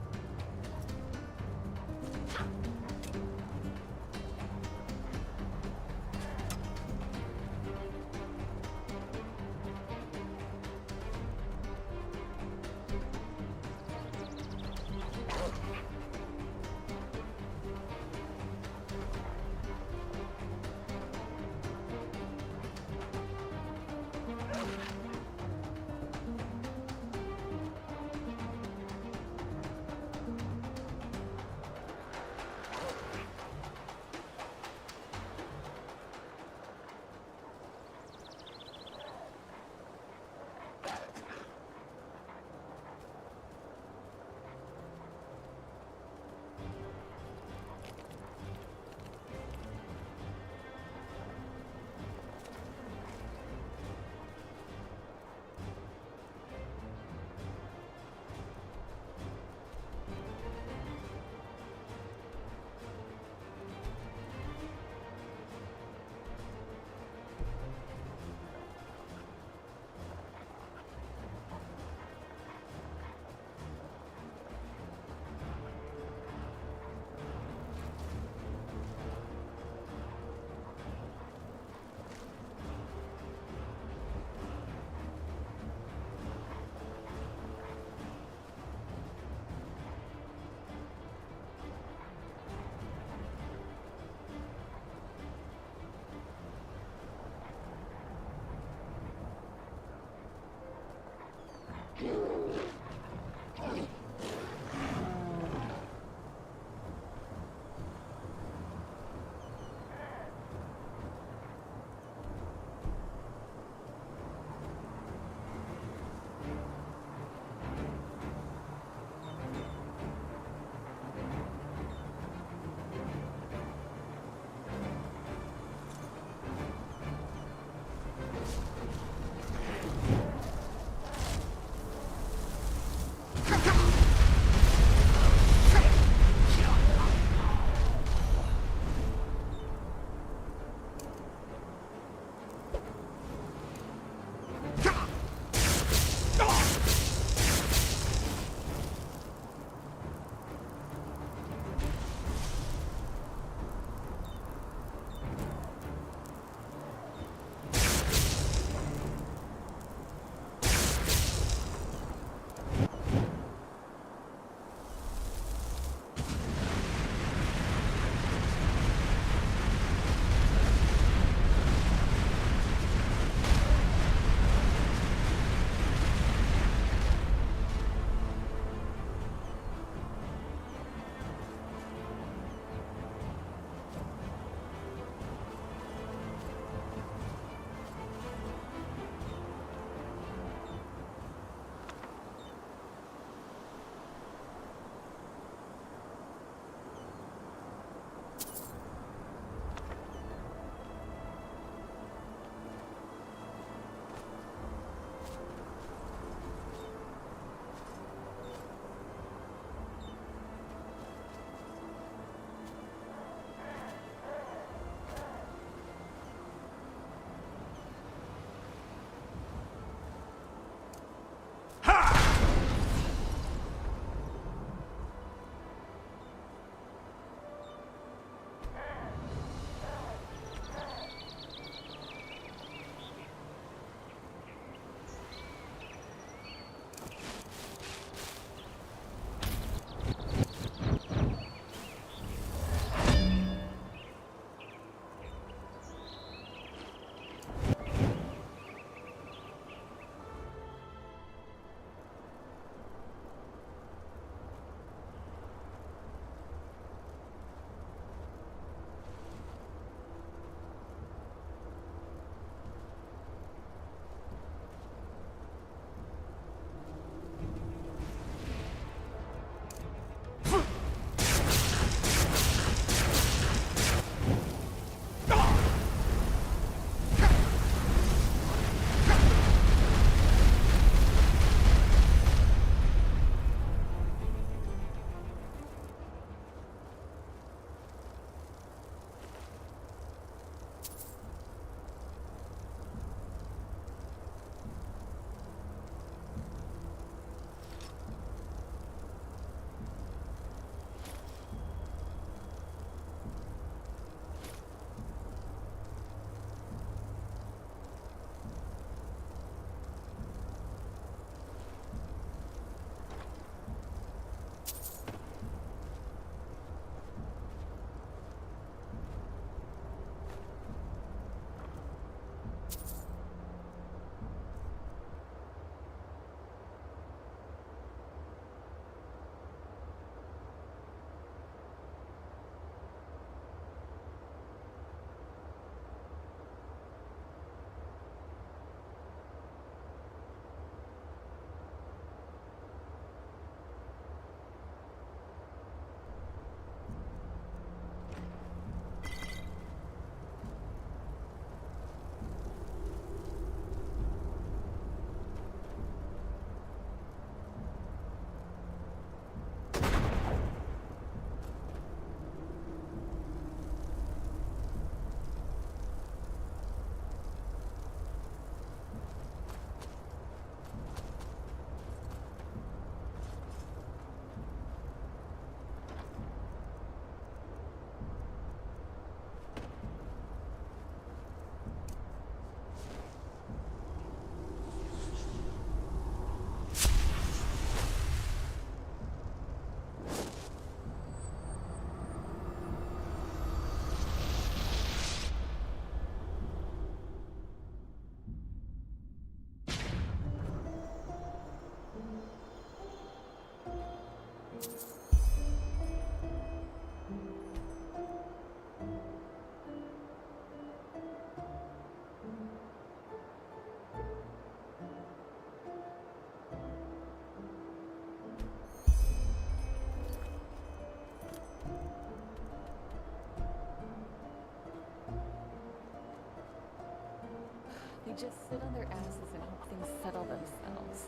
just sit on their asses and hope things settle themselves.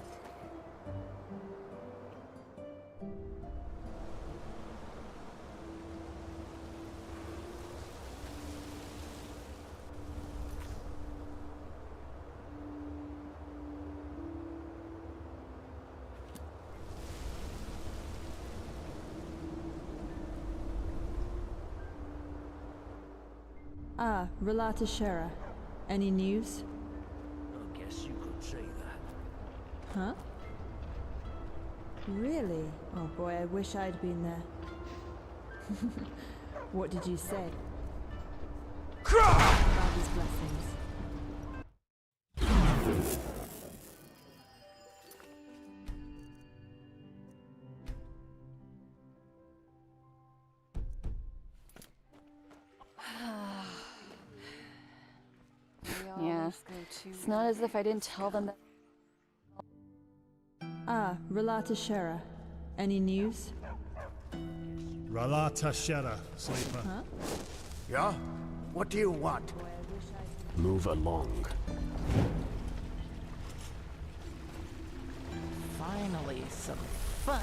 Ah, Relata Shera. Any news? I guess you could say that. Huh? Really? Oh boy, I wish I'd been there. What did you say? Father's blessings. Yeah, it's not as if I didn't tell them that. Ah, Relata Shera. Any news? Ralata Shera, sleeper. Huh? Yeah? What do you want? Move along. Finally, some fun.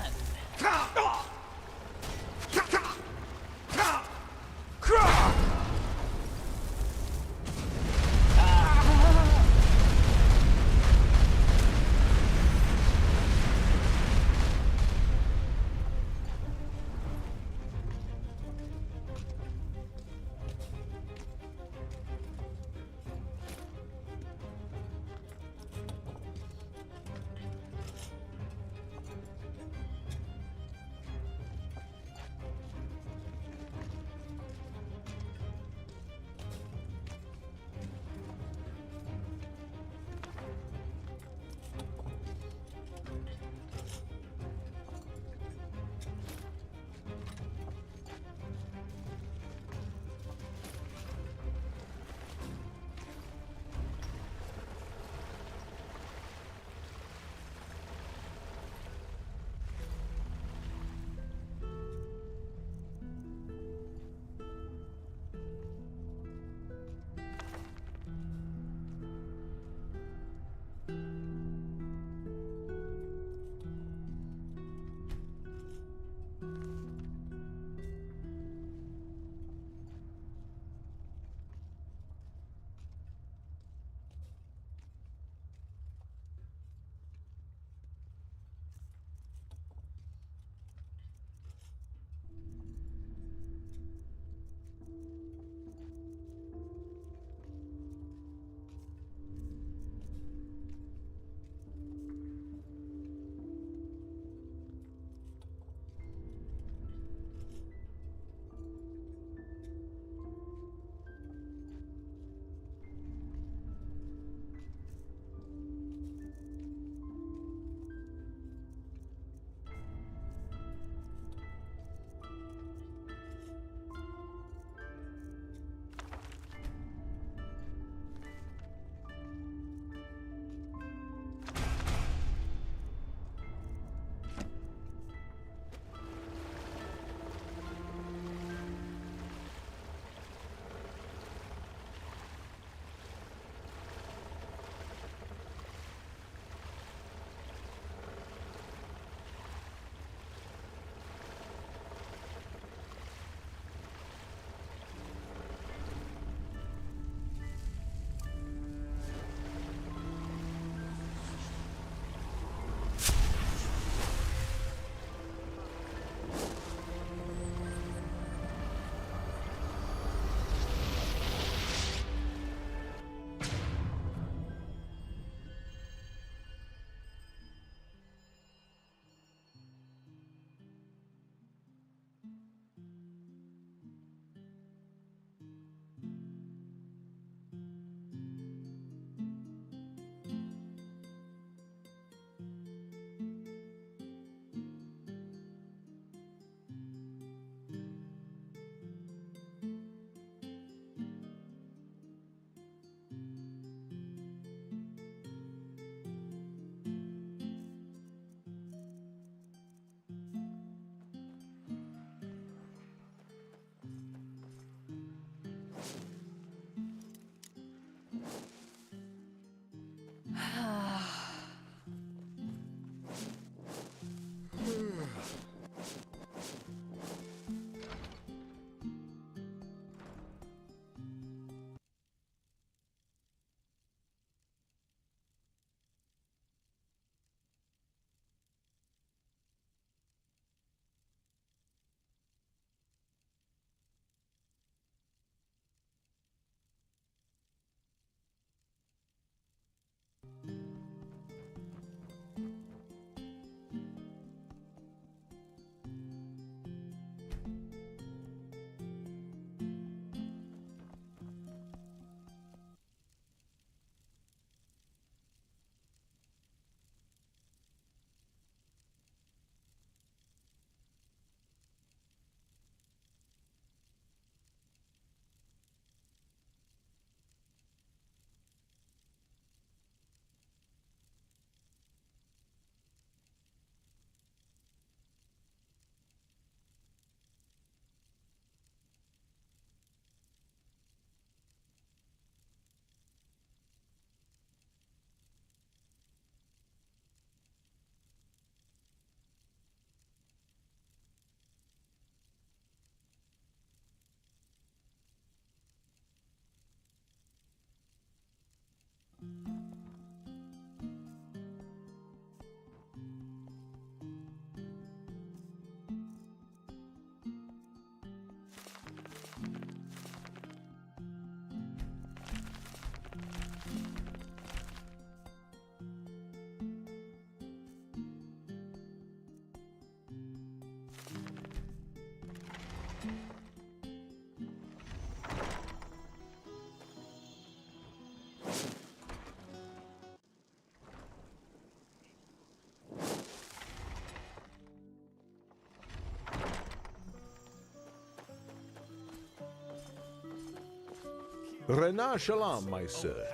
Rena Shalom, my sir.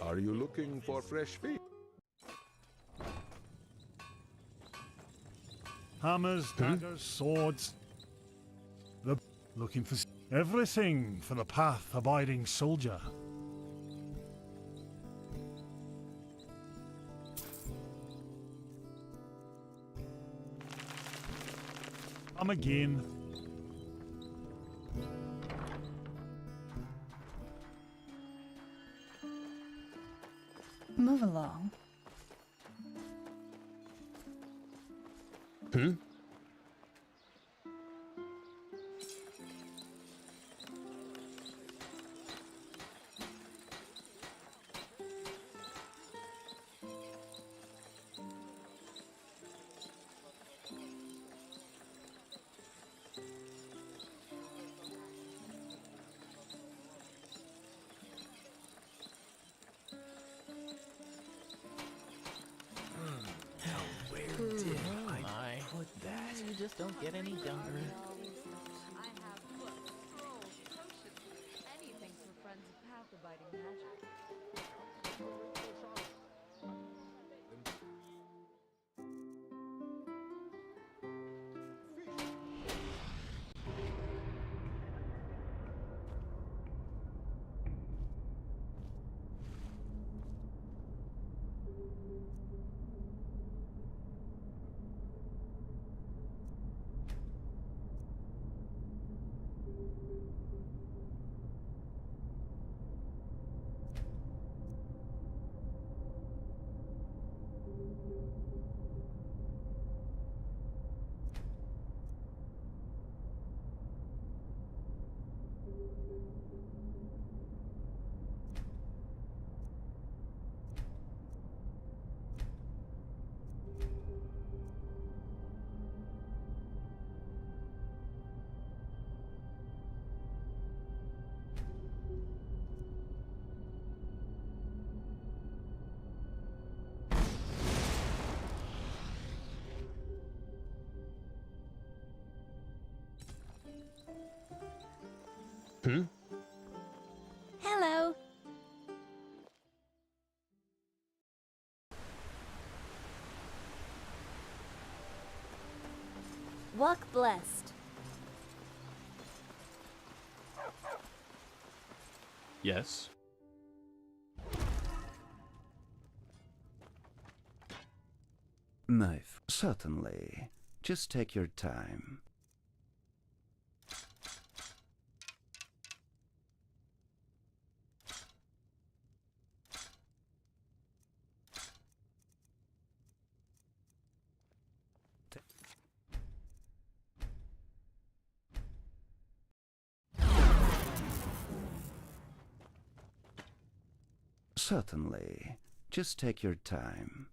Are you looking for fresh feet? Hammers, daggers, swords. Looking for everything for the path-abiding soldier. Come again. Move along. You just don't get any younger. I have books, scrolls, potions, anything for friends of path-abiding magic. Hello. Walk blessed. Yes? Knife. Certainly. Just take your time. Certainly. Just take your time.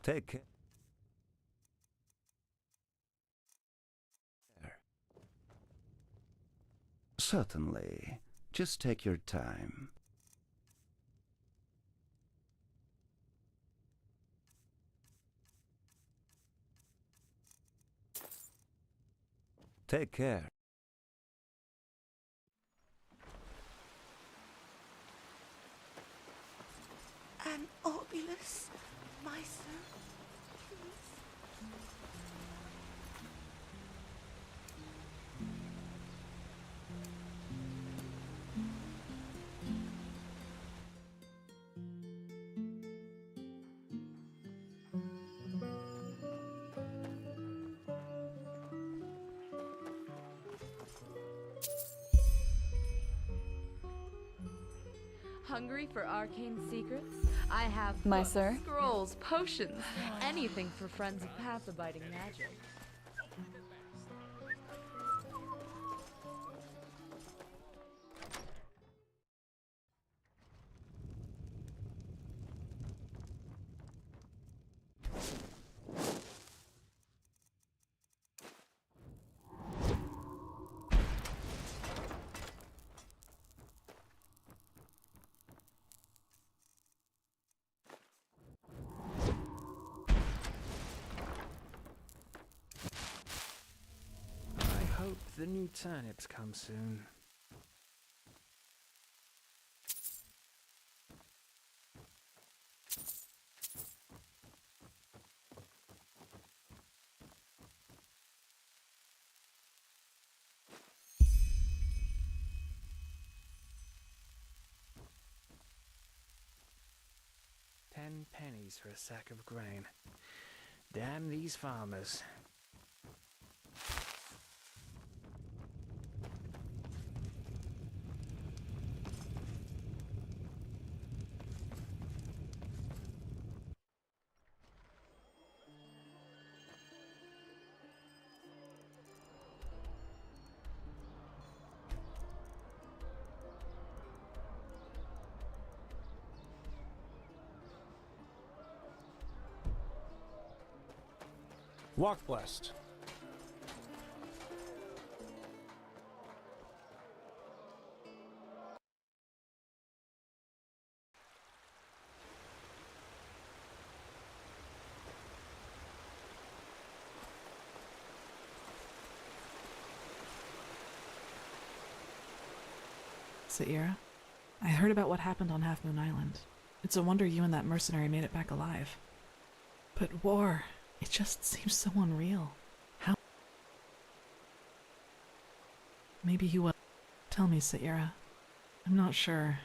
Take care. Certainly. Just take your time. Take care. Hungry for arcane secrets? I have My books, sir? scrolls, potions, anything for friends of path-abiding magic. I hope the new turnips come soon. $10 for a sack of grain. Damn these farmers. Walk blessed. Saira, I heard about what happened on Half Moon Island. It's a wonder you and that mercenary made it back alive. But war, it just seems so unreal. How? Maybe you will. Tell me, Saira. I'm not sure.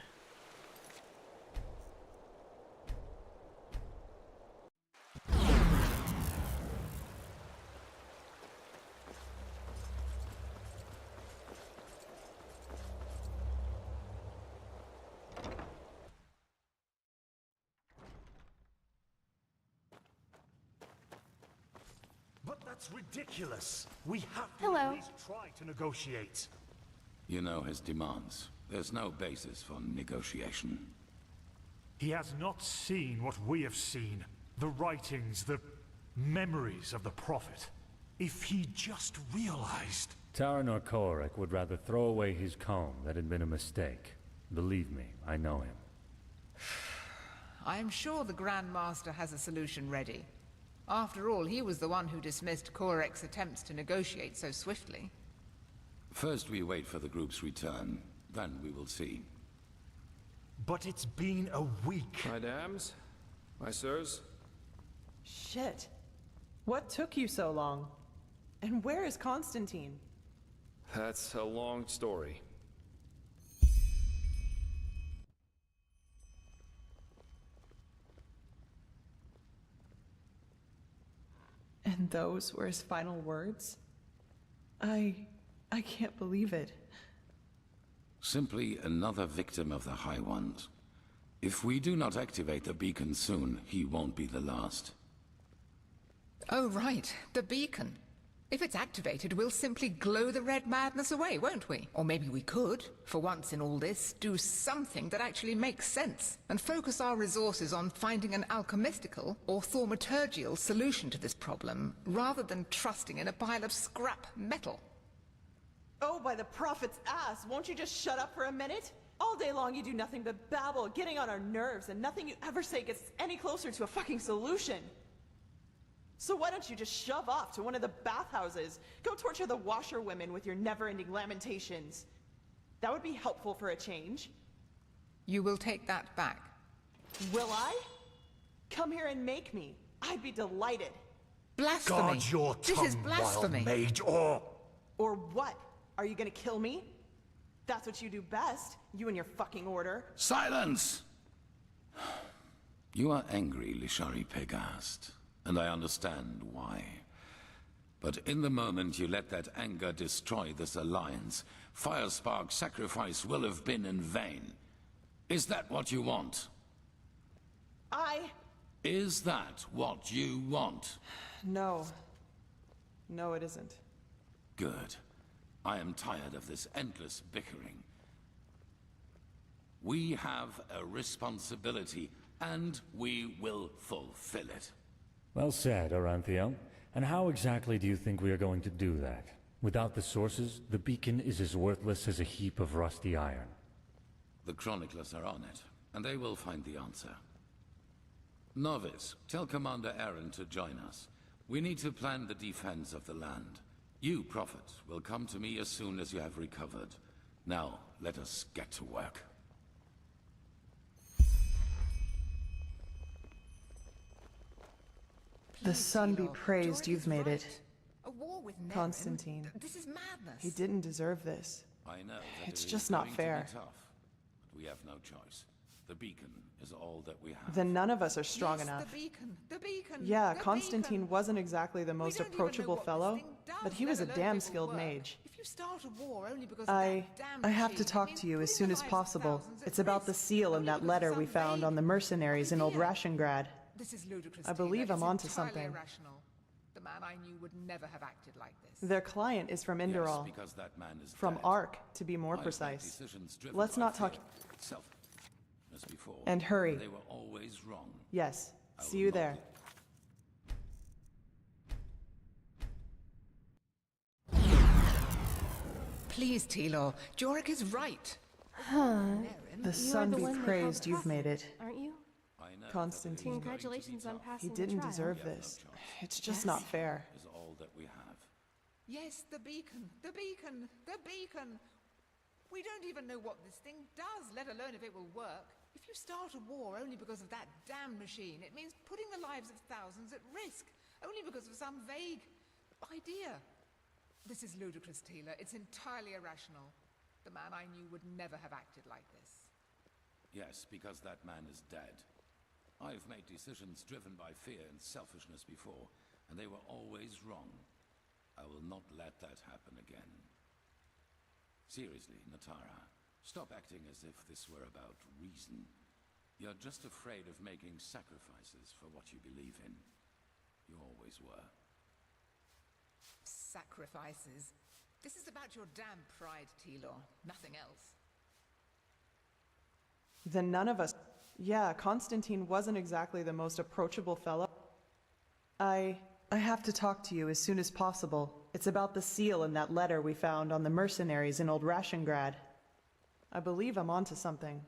But that's ridiculous. We have to Hello. at least try to negotiate. You know his demands. There's no basis for negotiation. He has not seen what we have seen. The writings, the memories of the Prophet. If he just realized... Taranor Korek would rather throw away his comb. That had been a mistake. Believe me, I know him. I am sure the Grand Master has a solution ready. After all, he was the one who dismissed Korek's attempts to negotiate so swiftly. First we wait for the group's return, then we will see. But it's been a week. My dams, my sirs. Shit. What took you so long? And where is Constantine? That's a long story. And those were his final words? I can't believe it. Simply another victim of the High Ones. If we do not activate the beacon soon, he won't be the last. Oh, right. The beacon. If it's activated, we'll simply glow the red madness away, won't we? Or maybe we could, for once in all this, do something that actually makes sense, and focus our resources on finding an alchemistical or thaumaturgical solution to this problem, rather than trusting in a pile of scrap metal. Oh, by the Prophet's ass, won't you just shut up for a minute? All day long you do nothing but babble, getting on our nerves, and nothing you ever say gets any closer to a fucking solution. So why don't you just shove off to one of the bathhouses? Go torture the washerwomen with your never-ending lamentations. That would be helpful for a change. You will take that back. Will I? Come here and make me. I'd be delighted. Blasphemy! Guard your tongue, this is blasphemy! wild maid, or... Or what? Are you gonna kill me? That's what you do best, you and your fucking order. Silence! You are angry, Lishari Pegast, and I understand why. But in the moment you let that anger destroy this alliance, Firespark's sacrifice will have been in vain. Is that what you want? Is that what you want? No. No, it isn't. Good. I am tired of this endless bickering. We have a responsibility, and we will fulfill it. Well said, Oranthio. And how exactly do you think we are going to do that? Without the sources, the beacon is as worthless as a heap of rusty iron. The chroniclers are on it, and they will find the answer. Novice, tell Commander Aaron to join us. We need to plan the defense of the land. You, Prophet, will come to me as soon as you have recovered. Now, let us get to work. The sun be praised you've made it. A war with Nerin? Constantine. This is madness. He didn't deserve this. I know that It's it is just not going fair. to be tough, but we have no choice. The beacon is all that we have. Then none of us are strong enough. The beacon. The beacon. Yeah, the Constantine beacon. wasn't exactly the most We don't even know approachable what fellow, this thing does, but he let was a alone damn if it will skilled work. mage. If you start a war only because I of that damn have to machine, talk it to you means as soon putting as the lives of possible. thousands at It's about the risk, seal in only that because of letter some we found vague on the mercenaries in Old idea. Rationgrad. This is ludicrous. I believe Taylor. I'm It's onto entirely something. irrational. The man I knew would never have acted like this. Their client is from Enderal. Yes, because that man is From dead. Ark, to be more I've made precise. decisions driven Let's by not talk. fear, self, as before. And hurry. They were always wrong. Yes. I See will you not there. Please, Tilo. Jorik is right. The sun be praised you've made it. Aren't you? I know Constantine. Congratulations on passing He the didn't trial. deserve this. It's just not fair. is all that we have. Yes, the beacon. The beacon. The beacon. We don't even know what this thing does, let alone if it will work. If you start a war only because of that damn machine, it means putting the lives of thousands at risk, only because of some vague idea. This is ludicrous, Taylor. It's entirely irrational. The man I knew would never have acted like this. Yes, because that man is dead. I've made decisions driven by fear and selfishness before, and they were always wrong. I will not let that happen again. Seriously, Natara, stop acting as if this were about reason. You're just afraid of making sacrifices for what you believe in. You always were. Sacrifices. This is about your damn pride, Tilo. Nothing else. Then none of us. Yeah, Constantine wasn't exactly the most approachable fellow. I have to talk to you as soon as possible. It's about the seal in that letter we found on the mercenaries in Old Rationgrad. I believe I'm onto something.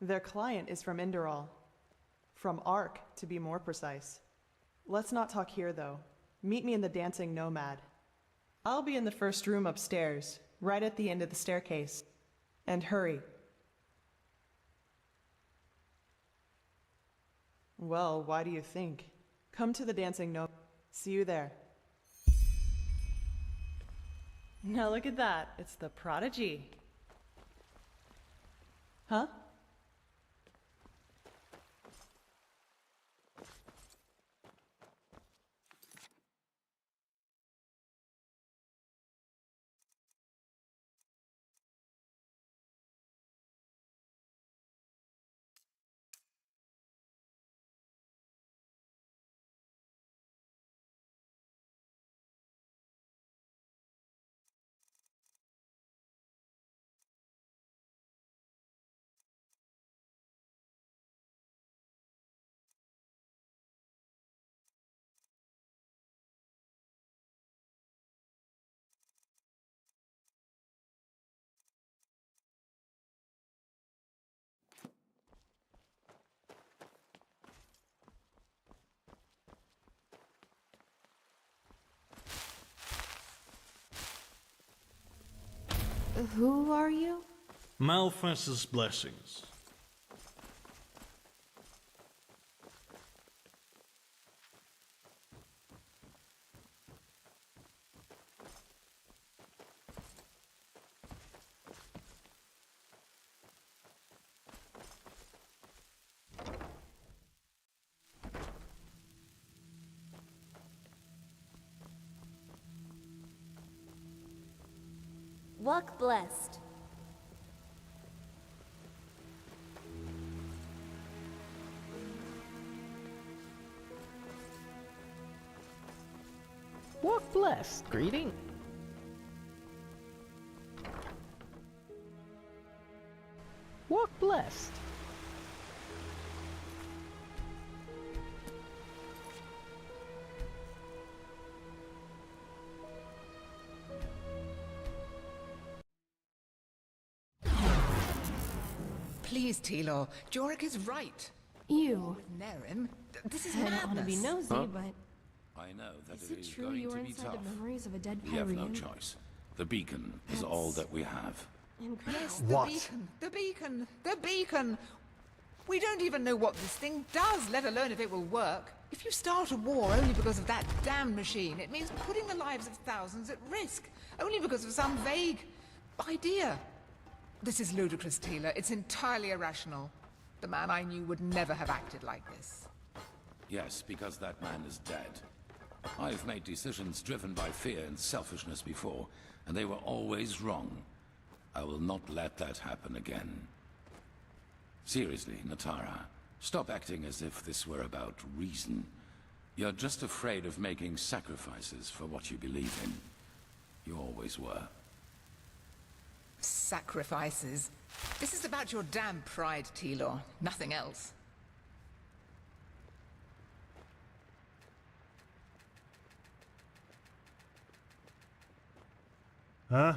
Their client is from Enderal. From Ark, to be more precise. Let's not talk here, though. Meet me in the Dancing Nomad. I'll be in the first room upstairs, right at the end of the staircase. And hurry. Well, why do you think? Come to the Dancing Nomad. See you there. Now look at that. It's the Prodigy. Huh? Who are you? Malphas's blessings. Walk blessed. Walk blessed. Greeting. Walk blessed. Please, Tilo. Jorik is right. You. With Nerim, this is I don't want to be madness. nosy, but I know that is it it is true going you to were be inside tough. the memories of a dead We have no Pyrian? choice. The beacon is all that we have. Incredible. Yes, the beacon. The beacon. The beacon. We don't even know what this thing does, let alone if it will work. If you start a war only because of that damn machine, it means putting the lives of thousands at risk, only because of some vague idea. This is ludicrous, Tila. It's entirely irrational. The man I knew would never have acted like this. Yes, because that man is dead. I've made decisions driven by fear and selfishness before, and they were always wrong. I will not let that happen again. Seriously, Natara, stop acting as if this were about reason. You're just afraid of making sacrifices for what you believe in. You always were. Sacrifices? This is about your damn pride, Tilor. Nothing else. Huh?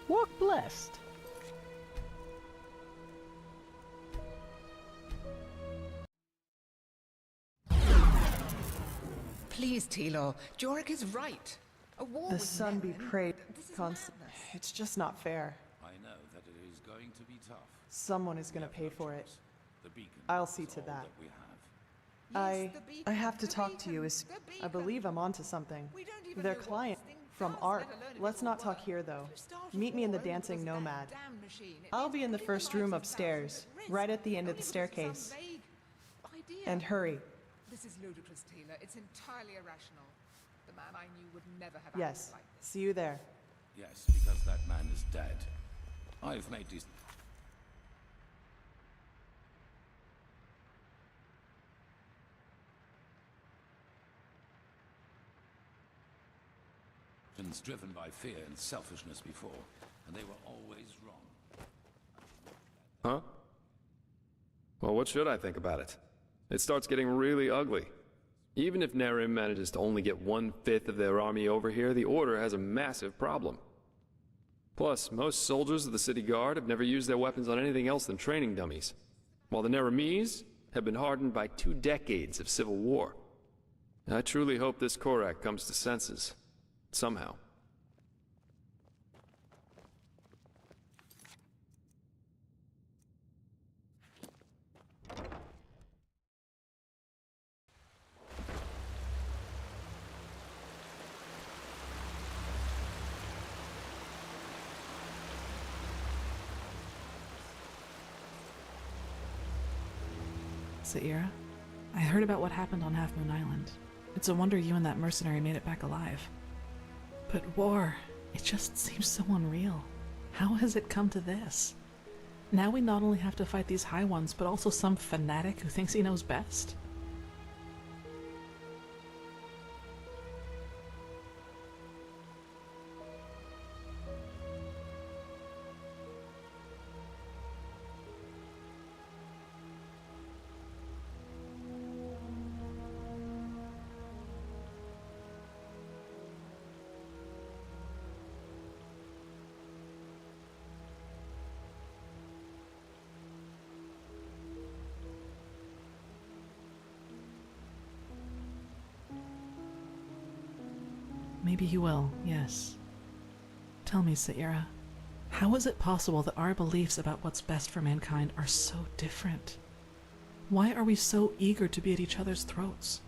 Walk blessed. Please, Tilor. Jorik is right. A war The with sun be Nerim? praised. This is Constantly. madness. It's just not fair. I know that it is going to be tough. Someone is going to pay for it. The beacon I'll see is to all that. we have. I have to talk to you. I believe I'm onto something. Their client from Ark. Let's not talk here though. Meet me in the Dancing Nomad. I'll be in the first room upstairs, right at the end of the staircase. And hurry. This is ludicrous, Taylor. It's entirely irrational. The man I knew would never have Yes. acted like this. See you there. Yes, because that man is dead. I've made these... driven by fear and selfishness before, and they were always wrong. Huh? Well, what should I think about it? It starts getting really ugly. Even if Nerim manages to only get 1/5 of their army over here, the Order has a massive problem. Plus, most soldiers of the City Guard have never used their weapons on anything else than training dummies, while the Nerimese have been hardened by 2 decades of civil war. I truly hope this Korak comes to senses. Somehow. Saira, I heard about what happened on Half Moon Island. It's a wonder you and that mercenary made it back alive. But war, it just seems so unreal. How has it come to this? Now we not only have to fight these High Ones, but also some fanatic who thinks he knows best? Maybe he will, yes. Tell me, Saira, How is it possible that our beliefs about what's best for mankind are so different? Why are we so eager to be at each other's throats?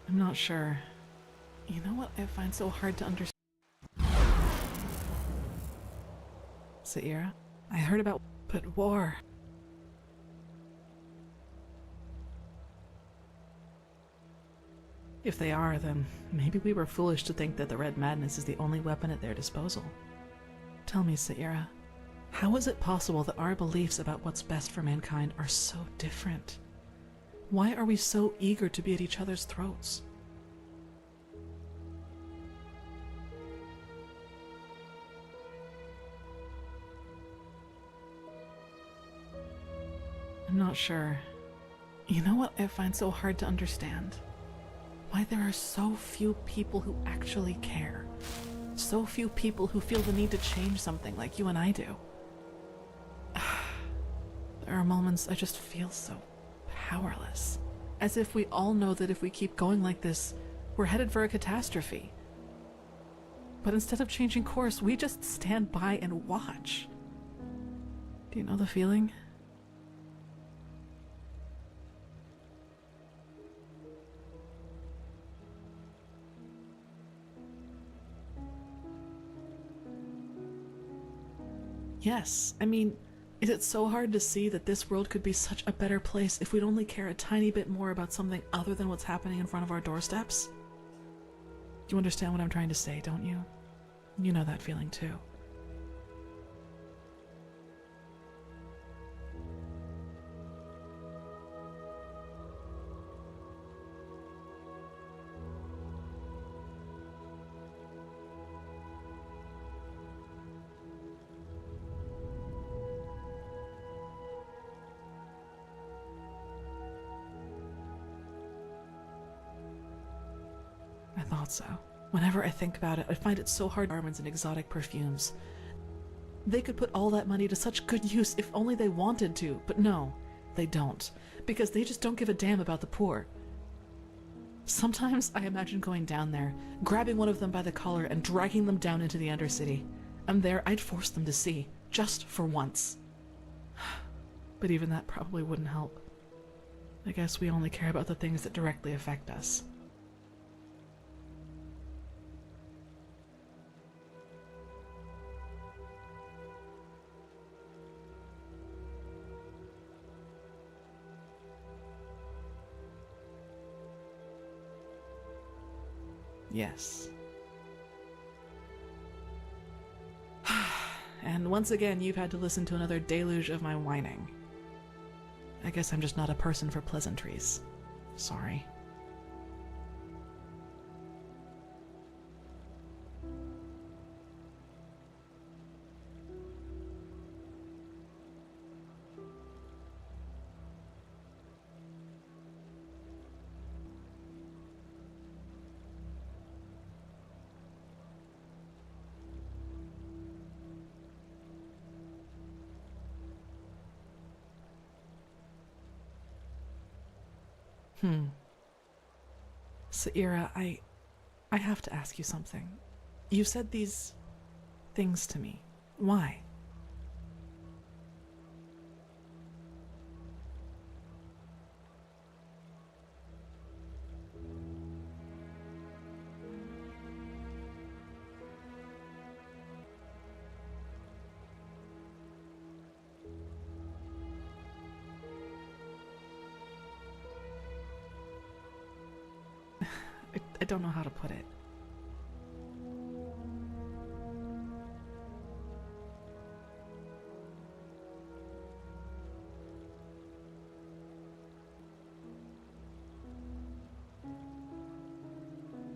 I'm not sure. You know what I find so hard to understand? Saira, I heard about but war. If they are, then maybe we were foolish to think that the Red Madness is the only weapon at their disposal. Tell me, Saira, how is it possible that our beliefs about what's best for mankind are so different? Why are we so eager to be at each other's throats? I'm not sure. You know what I find so hard to understand? Why there are so few people who actually care. So few people who feel the need to change something like you and I do. There are moments I just feel so powerless. As if we all know that if we keep going like this, we're headed for a catastrophe. But instead of changing course, we just stand by and watch. Do you know the feeling? Yes, I mean, is it so hard to see that this world could be such a better place if we'd only care a tiny bit more about something other than what's happening in front of our doorsteps? You understand what I'm trying to say, don't you? You know that feeling too. I thought so. Whenever I think about it, I find it so hard. Garments and exotic perfumes. They could put all that money to such good use if only they wanted to, but no, they don't, because they just don't give a damn about the poor. Sometimes I imagine going down there, grabbing one of them by the collar and dragging them down into the Undercity, and there I'd force them to see, just for once. But even that probably wouldn't help. I guess we only care about the things that directly affect us. Yes. And once again, you've had to listen to another deluge of my whining. I guess I'm just not a person for pleasantries. Sorry. Saira, I have to ask you something. You said these things to me. Why? I don't know how to put it.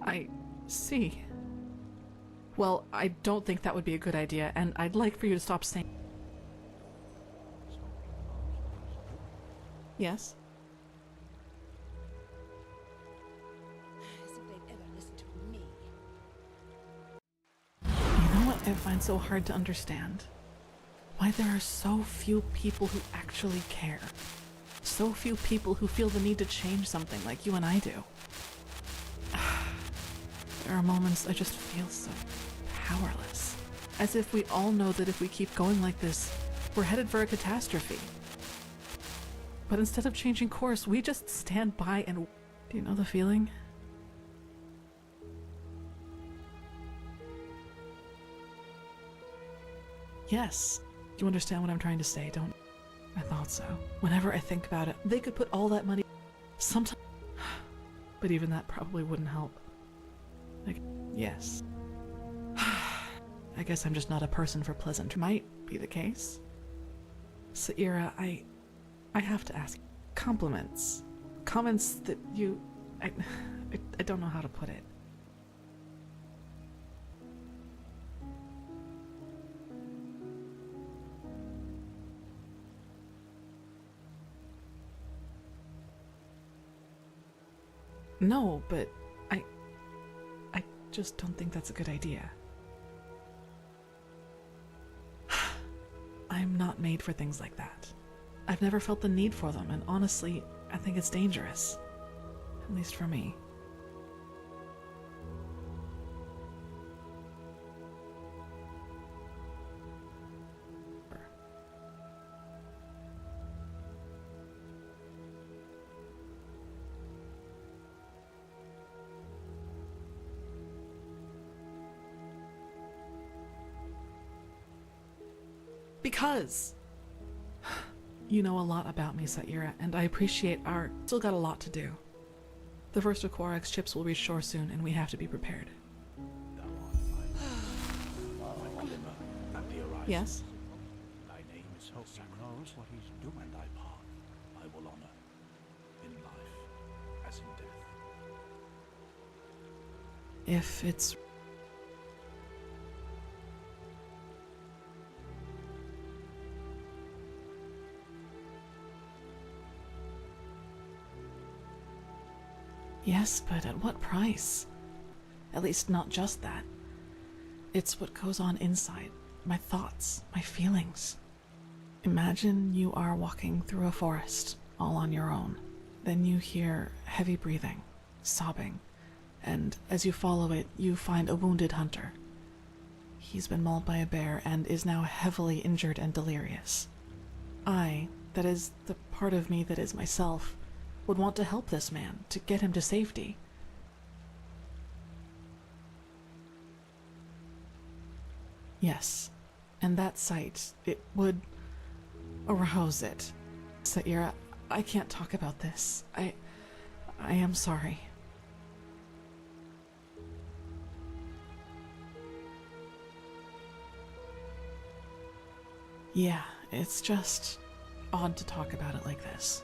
I see. Well, I don't think that would be a good idea, and I'd like for you to stop saying... Yes? I find so hard to understand. Why there are so few people who actually care. So few people who feel the need to change something like you and I do. There are moments I just feel so powerless. As if we all know that if we keep going like this, we're headed for a catastrophe. But instead of changing course, we just stand by and... Do you know the feeling? Yes. You understand what I'm trying to say, don't you? I thought so. Whenever I think about it, they could put all that money... Sometimes... But even that probably wouldn't help. Like, yes. I guess I'm just not a person for pleasant. Might be the case. Saira, I have to ask. Compliments. Comments that you... I don't know how to put it. No, but I just don't think that's a good idea. I'm not made for things like that. I've never felt the need for them, and honestly, I think it's dangerous. At least for me. Because you know a lot about me, Saira, and I appreciate our... Still got a lot to do. The first of Korak's ships will reach shore soon, and we have to be prepared. Yes? Thy name is Hope knows what he's doing thy path. I will honor in life as in death. If it's... Yes, but at what price? At least not just that. It's what goes on inside. My thoughts, my feelings. Imagine you are walking through a forest, all on your own. Then you hear heavy breathing, sobbing, and as you follow it, you find a wounded hunter. He's been mauled by a bear and is now heavily injured and delirious. I, that is the part of me that is myself, would want to help this man, to get him to safety. Yes, and that sight, it would arouse it. Saira, I can't talk about this. I am sorry. Yeah, it's just odd to talk about it like this.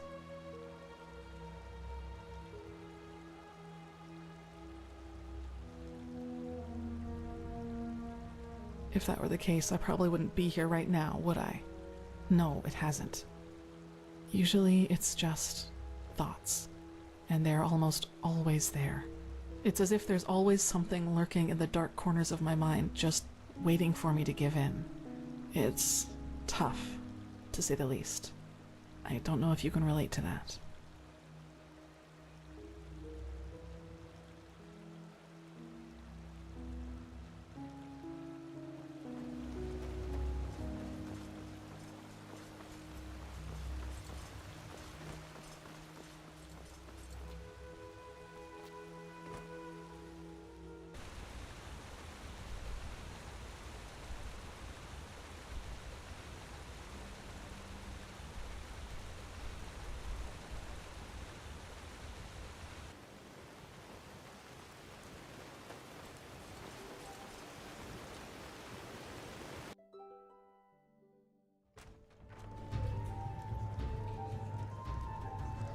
If that were the case, I probably wouldn't be here right now, would I? No, it hasn't. Usually it's just thoughts, and they're almost always there. It's as if there's always something lurking in the dark corners of my mind, just waiting for me to give in. It's tough, to say the least. I don't know if you can relate to that.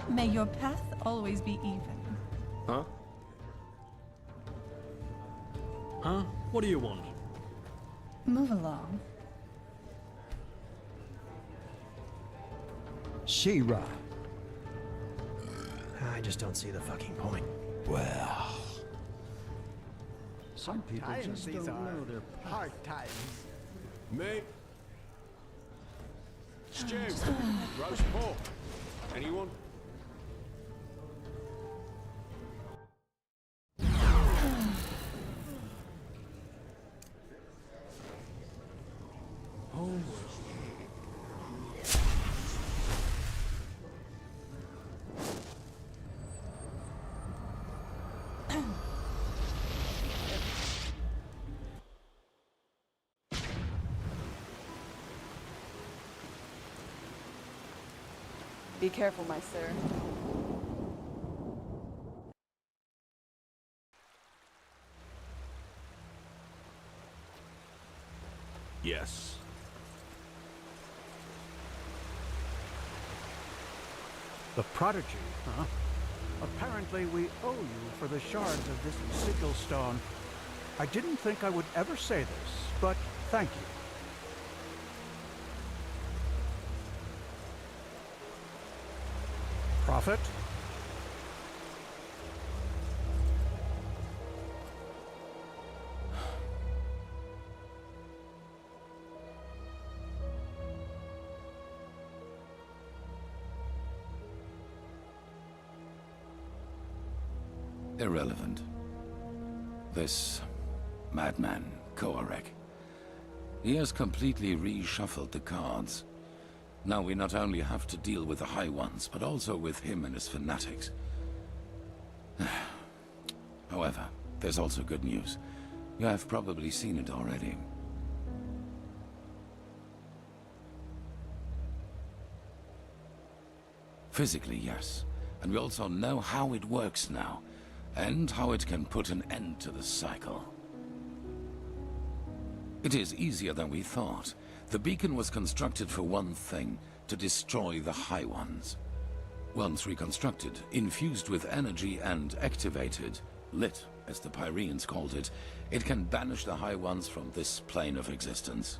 May your path always be even. Huh? Huh? What do you want? Move along. She-Ra. I just don't see the fucking point. Well... Some people Times just these don't are. know their Hard times. Mate, Stew, roast pork. Anyone? Be careful, my sir. Yes. The Prodigy, huh? Apparently we owe you for the shards of this sigil stone. I didn't think I would ever say this, but thank you. Prophet? Irrelevant. This madman, Koarek. He has completely reshuffled the cards. Now we not only have to deal with the High Ones, but also with him and his fanatics. However, there's also good news. You have probably seen it already. Physically, yes. And we also know how it works now, and how it can put an end to the cycle. It is easier than we thought. The beacon was constructed for one thing, to destroy the High Ones. Once reconstructed, infused with energy and activated, lit, as the Pyreans called it, it can banish the High Ones from this plane of existence.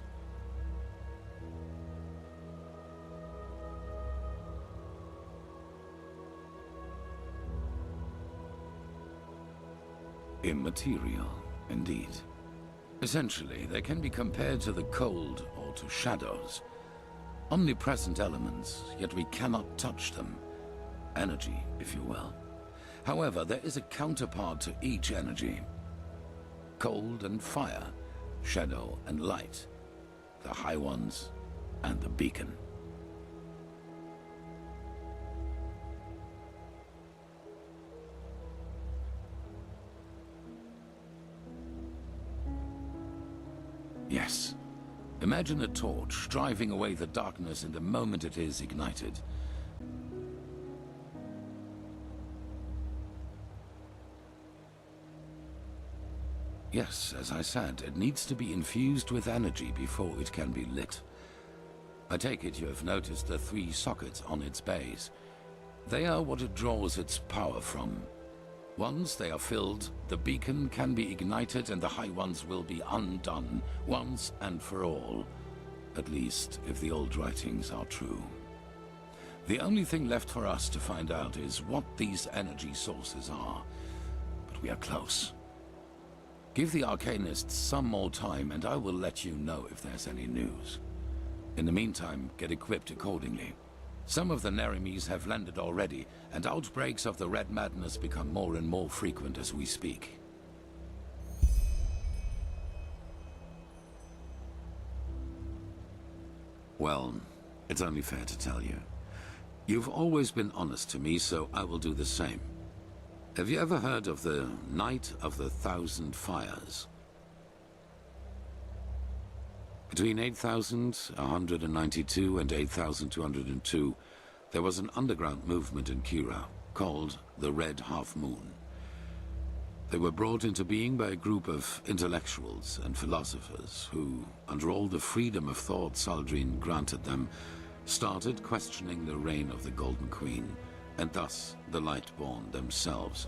Immaterial, indeed. Essentially, they can be compared to the cold or to shadows. Omnipresent elements, yet we cannot touch them. Energy, if you will. However, there is a counterpart to each energy. Cold and fire, shadow and light. The High Ones and the beacon. Yes. Imagine a torch driving away the darkness in the moment it is ignited. Yes, as I said, it needs to be infused with energy before it can be lit. I take it you have noticed the 3 sockets on its base. They are what it draws its power from. Once they are filled, the beacon can be ignited and the High Ones will be undone, once and for all. At least, if the old writings are true. The only thing left for us to find out is what these energy sources are. But we are close. Give the Arcanists some more time and I will let you know if there's any news. In the meantime, get equipped accordingly. Some of the Neremes have landed already, and outbreaks of the Red Madness become more and more frequent as we speak. Well, it's only fair to tell you. You've always been honest to me, so I will do the same. Have you ever heard of the Night of the Thousand Fires? Between 8,192 and 8,202, there was an underground movement in Kira called the Red Half Moon. They were brought into being by a group of intellectuals and philosophers who, under all the freedom of thought Saldrine granted them, started questioning the reign of the Golden Queen, and thus the Lightborn themselves.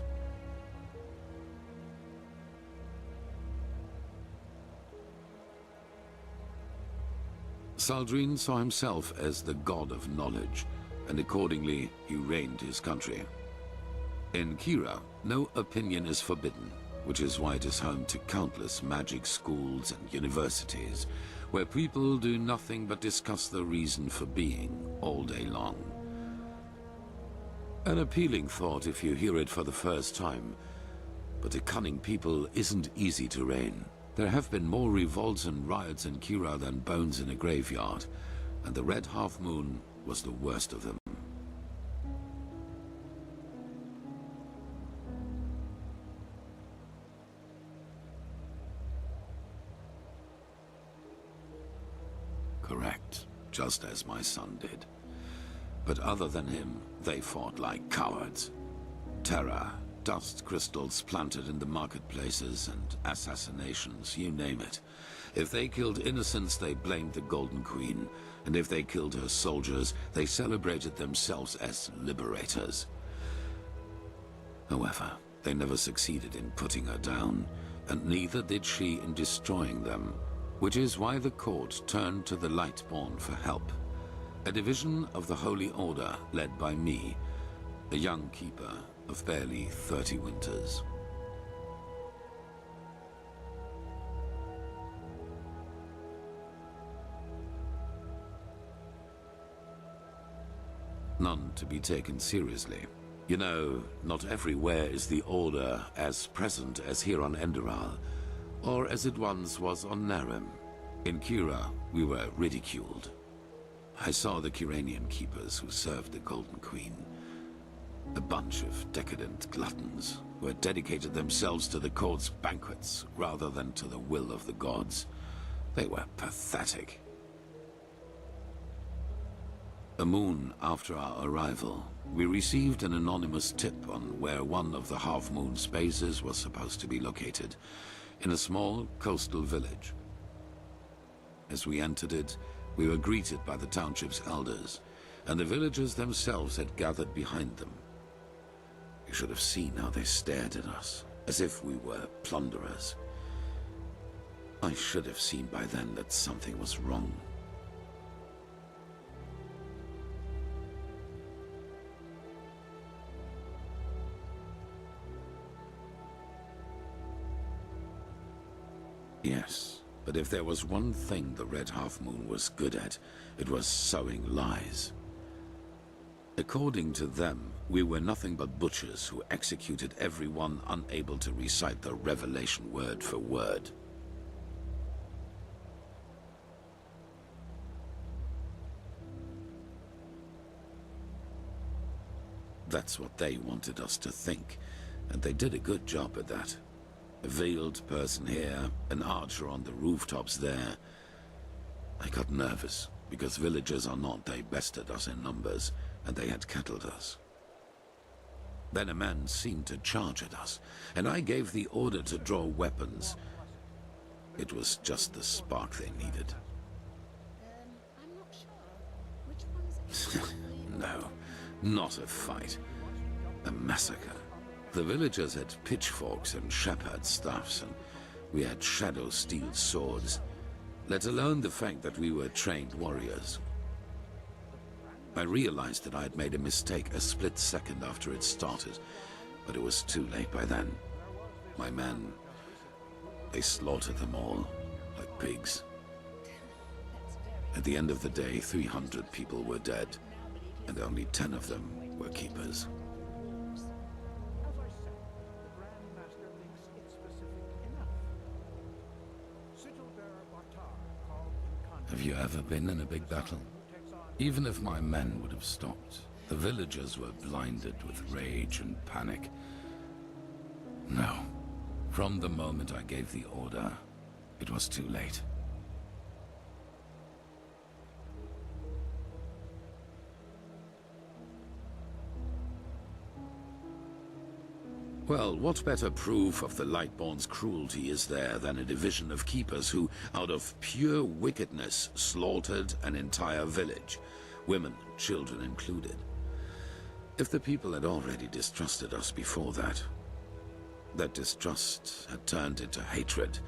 Saldrine saw himself as the god of knowledge, and accordingly he reigned his country. In Kira, no opinion is forbidden, which is why it is home to countless magic schools and universities, where people do nothing but discuss the reason for being all day long. An appealing thought if you hear it for the first time, but a cunning people isn't easy to rein. There have been more revolts and riots in Kira than bones in a graveyard, and the Red Half Moon was the worst of them. Correct, just as my son did. But other than him, they fought like cowards. Terror, dust crystals planted in the marketplaces, and assassinations, you name it. If they killed innocents, they blamed the Golden Queen, and if they killed her soldiers, they celebrated themselves as liberators. However, they never succeeded in putting her down, and neither did she in destroying them, which is why the court turned to the Lightborn for help. A division of the Holy Order led by me, a young keeper of barely 30 winters. None to be taken seriously. You know, not everywhere is the Order as present as here on Enderal, or as it once was on Narim. In Kira, we were ridiculed. I saw the Kiranian keepers who served the Golden Queen. A bunch of decadent gluttons who had dedicated themselves to the court's banquets rather than to the will of the gods. They were pathetic. A moon after our arrival, we received an anonymous tip on where one of the half-moon's bases was supposed to be located, in a small coastal village. As we entered it, we were greeted by the township's elders, and the villagers themselves had gathered behind them. You should have seen how they stared at us, as if we were plunderers. I should have seen by then that something was wrong. Yes, but if there was one thing the Red Half Moon was good at, it was sowing lies. According to them, we were nothing but butchers who executed everyone unable to recite the Revelation word for word. That's what they wanted us to think, and they did a good job at that. A veiled person here, an archer on the rooftops there. I got nervous, because villagers or not, they bested us in numbers, and they had kettled us. Then a man seemed to charge at us, and I gave the order to draw weapons. It was just the spark they needed. No, not a fight. A massacre. The villagers had pitchforks and shepherd staffs, and we had shadow steel swords, let alone the fact that we were trained warriors. I realized that I had made a mistake a split second after it started, but it was too late by then. My men, they slaughtered them all, like pigs. At the end of the day, 300 people were dead, and only 10 of them were keepers. Have you ever been in a big battle? Even if my men would have stopped, the villagers were blinded with rage and panic. No. From the moment I gave the order, it was too late. Well, what better proof of the Lightborn's cruelty is there than a division of keepers who, out of pure wickedness, slaughtered an entire village, women and children included. If the people had already distrusted us before that distrust had turned into hatred,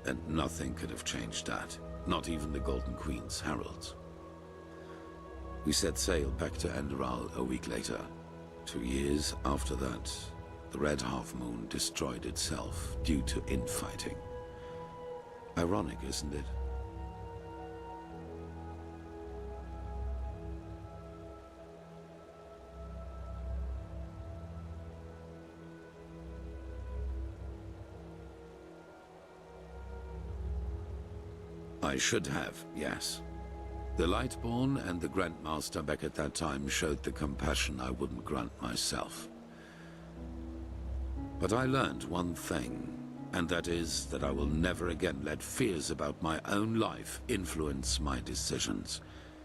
and nothing could have changed that, not even the Golden Queen's heralds. We set sail back to Enderal a week later. 2 years after that, the Red Half Moon destroyed itself due to infighting. Ironic, isn't it? I should have, yes. The Lightborn and the Grantmaster back at that time showed the compassion I wouldn't grant myself. But I learned one thing, and that is that I will never again let fears about my own life influence my decisions.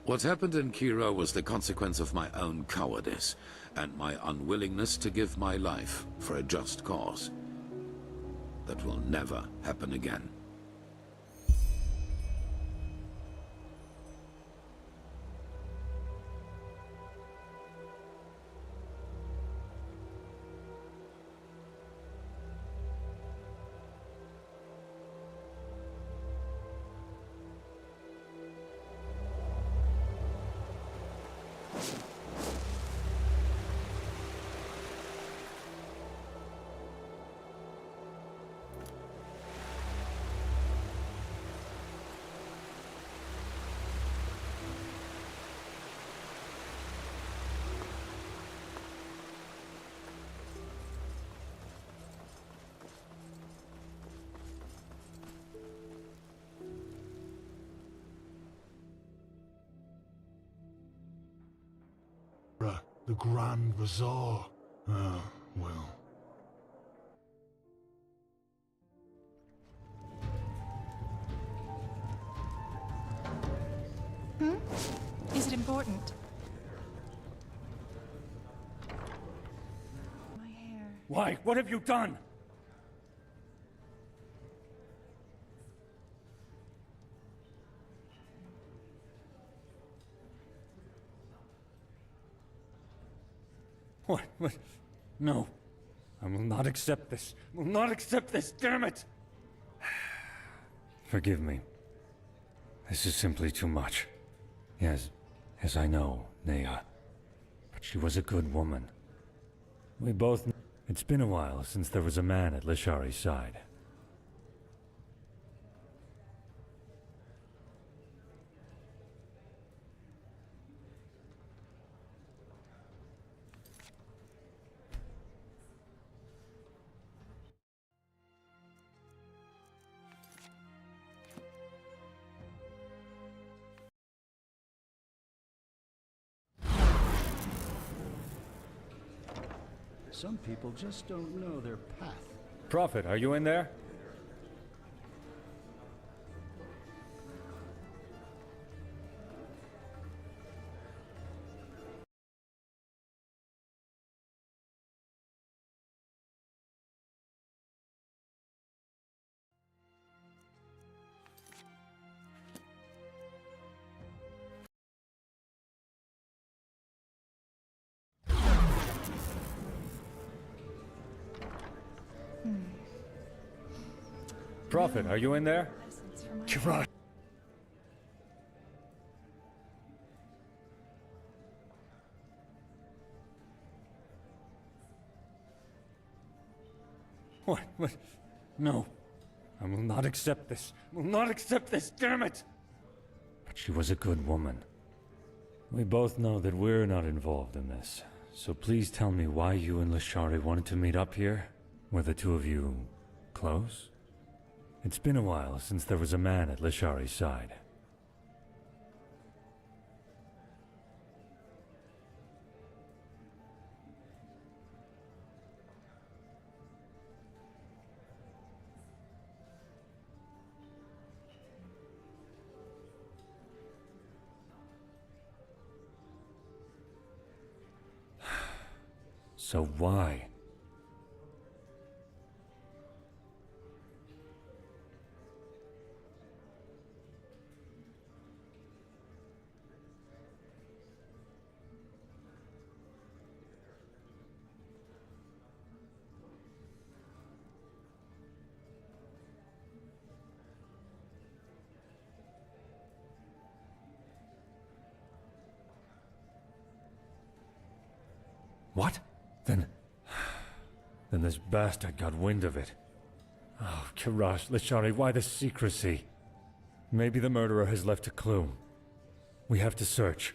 What happened in Kira was the consequence of my own cowardice, and my unwillingness to give my life for a just cause. That will never happen again. The Grand Bazaar. Oh, well. Is it important? Why? What have you done? What? No. I will not accept this. I will not accept this, damn it! Forgive me. This is simply too much. Yes, I know, Nea. But she was a good woman. We both... It's been a while since there was a man at Lishari's side. Some people just don't know their path. Prophet, are you in there? Prophet, are you in there? Kira. What? No. I will not accept this. I will not accept this, damn it! But she was a good woman. We both know that we're not involved in this. So please tell me why you and Lishari wanted to meet up here? Were the two of you close? It's been a while since there was a man at Lishari's side. So why? What? Then this bastard got wind of it. Oh, Kirash, Lishari, why the secrecy? Maybe the murderer has left a clue. We have to search.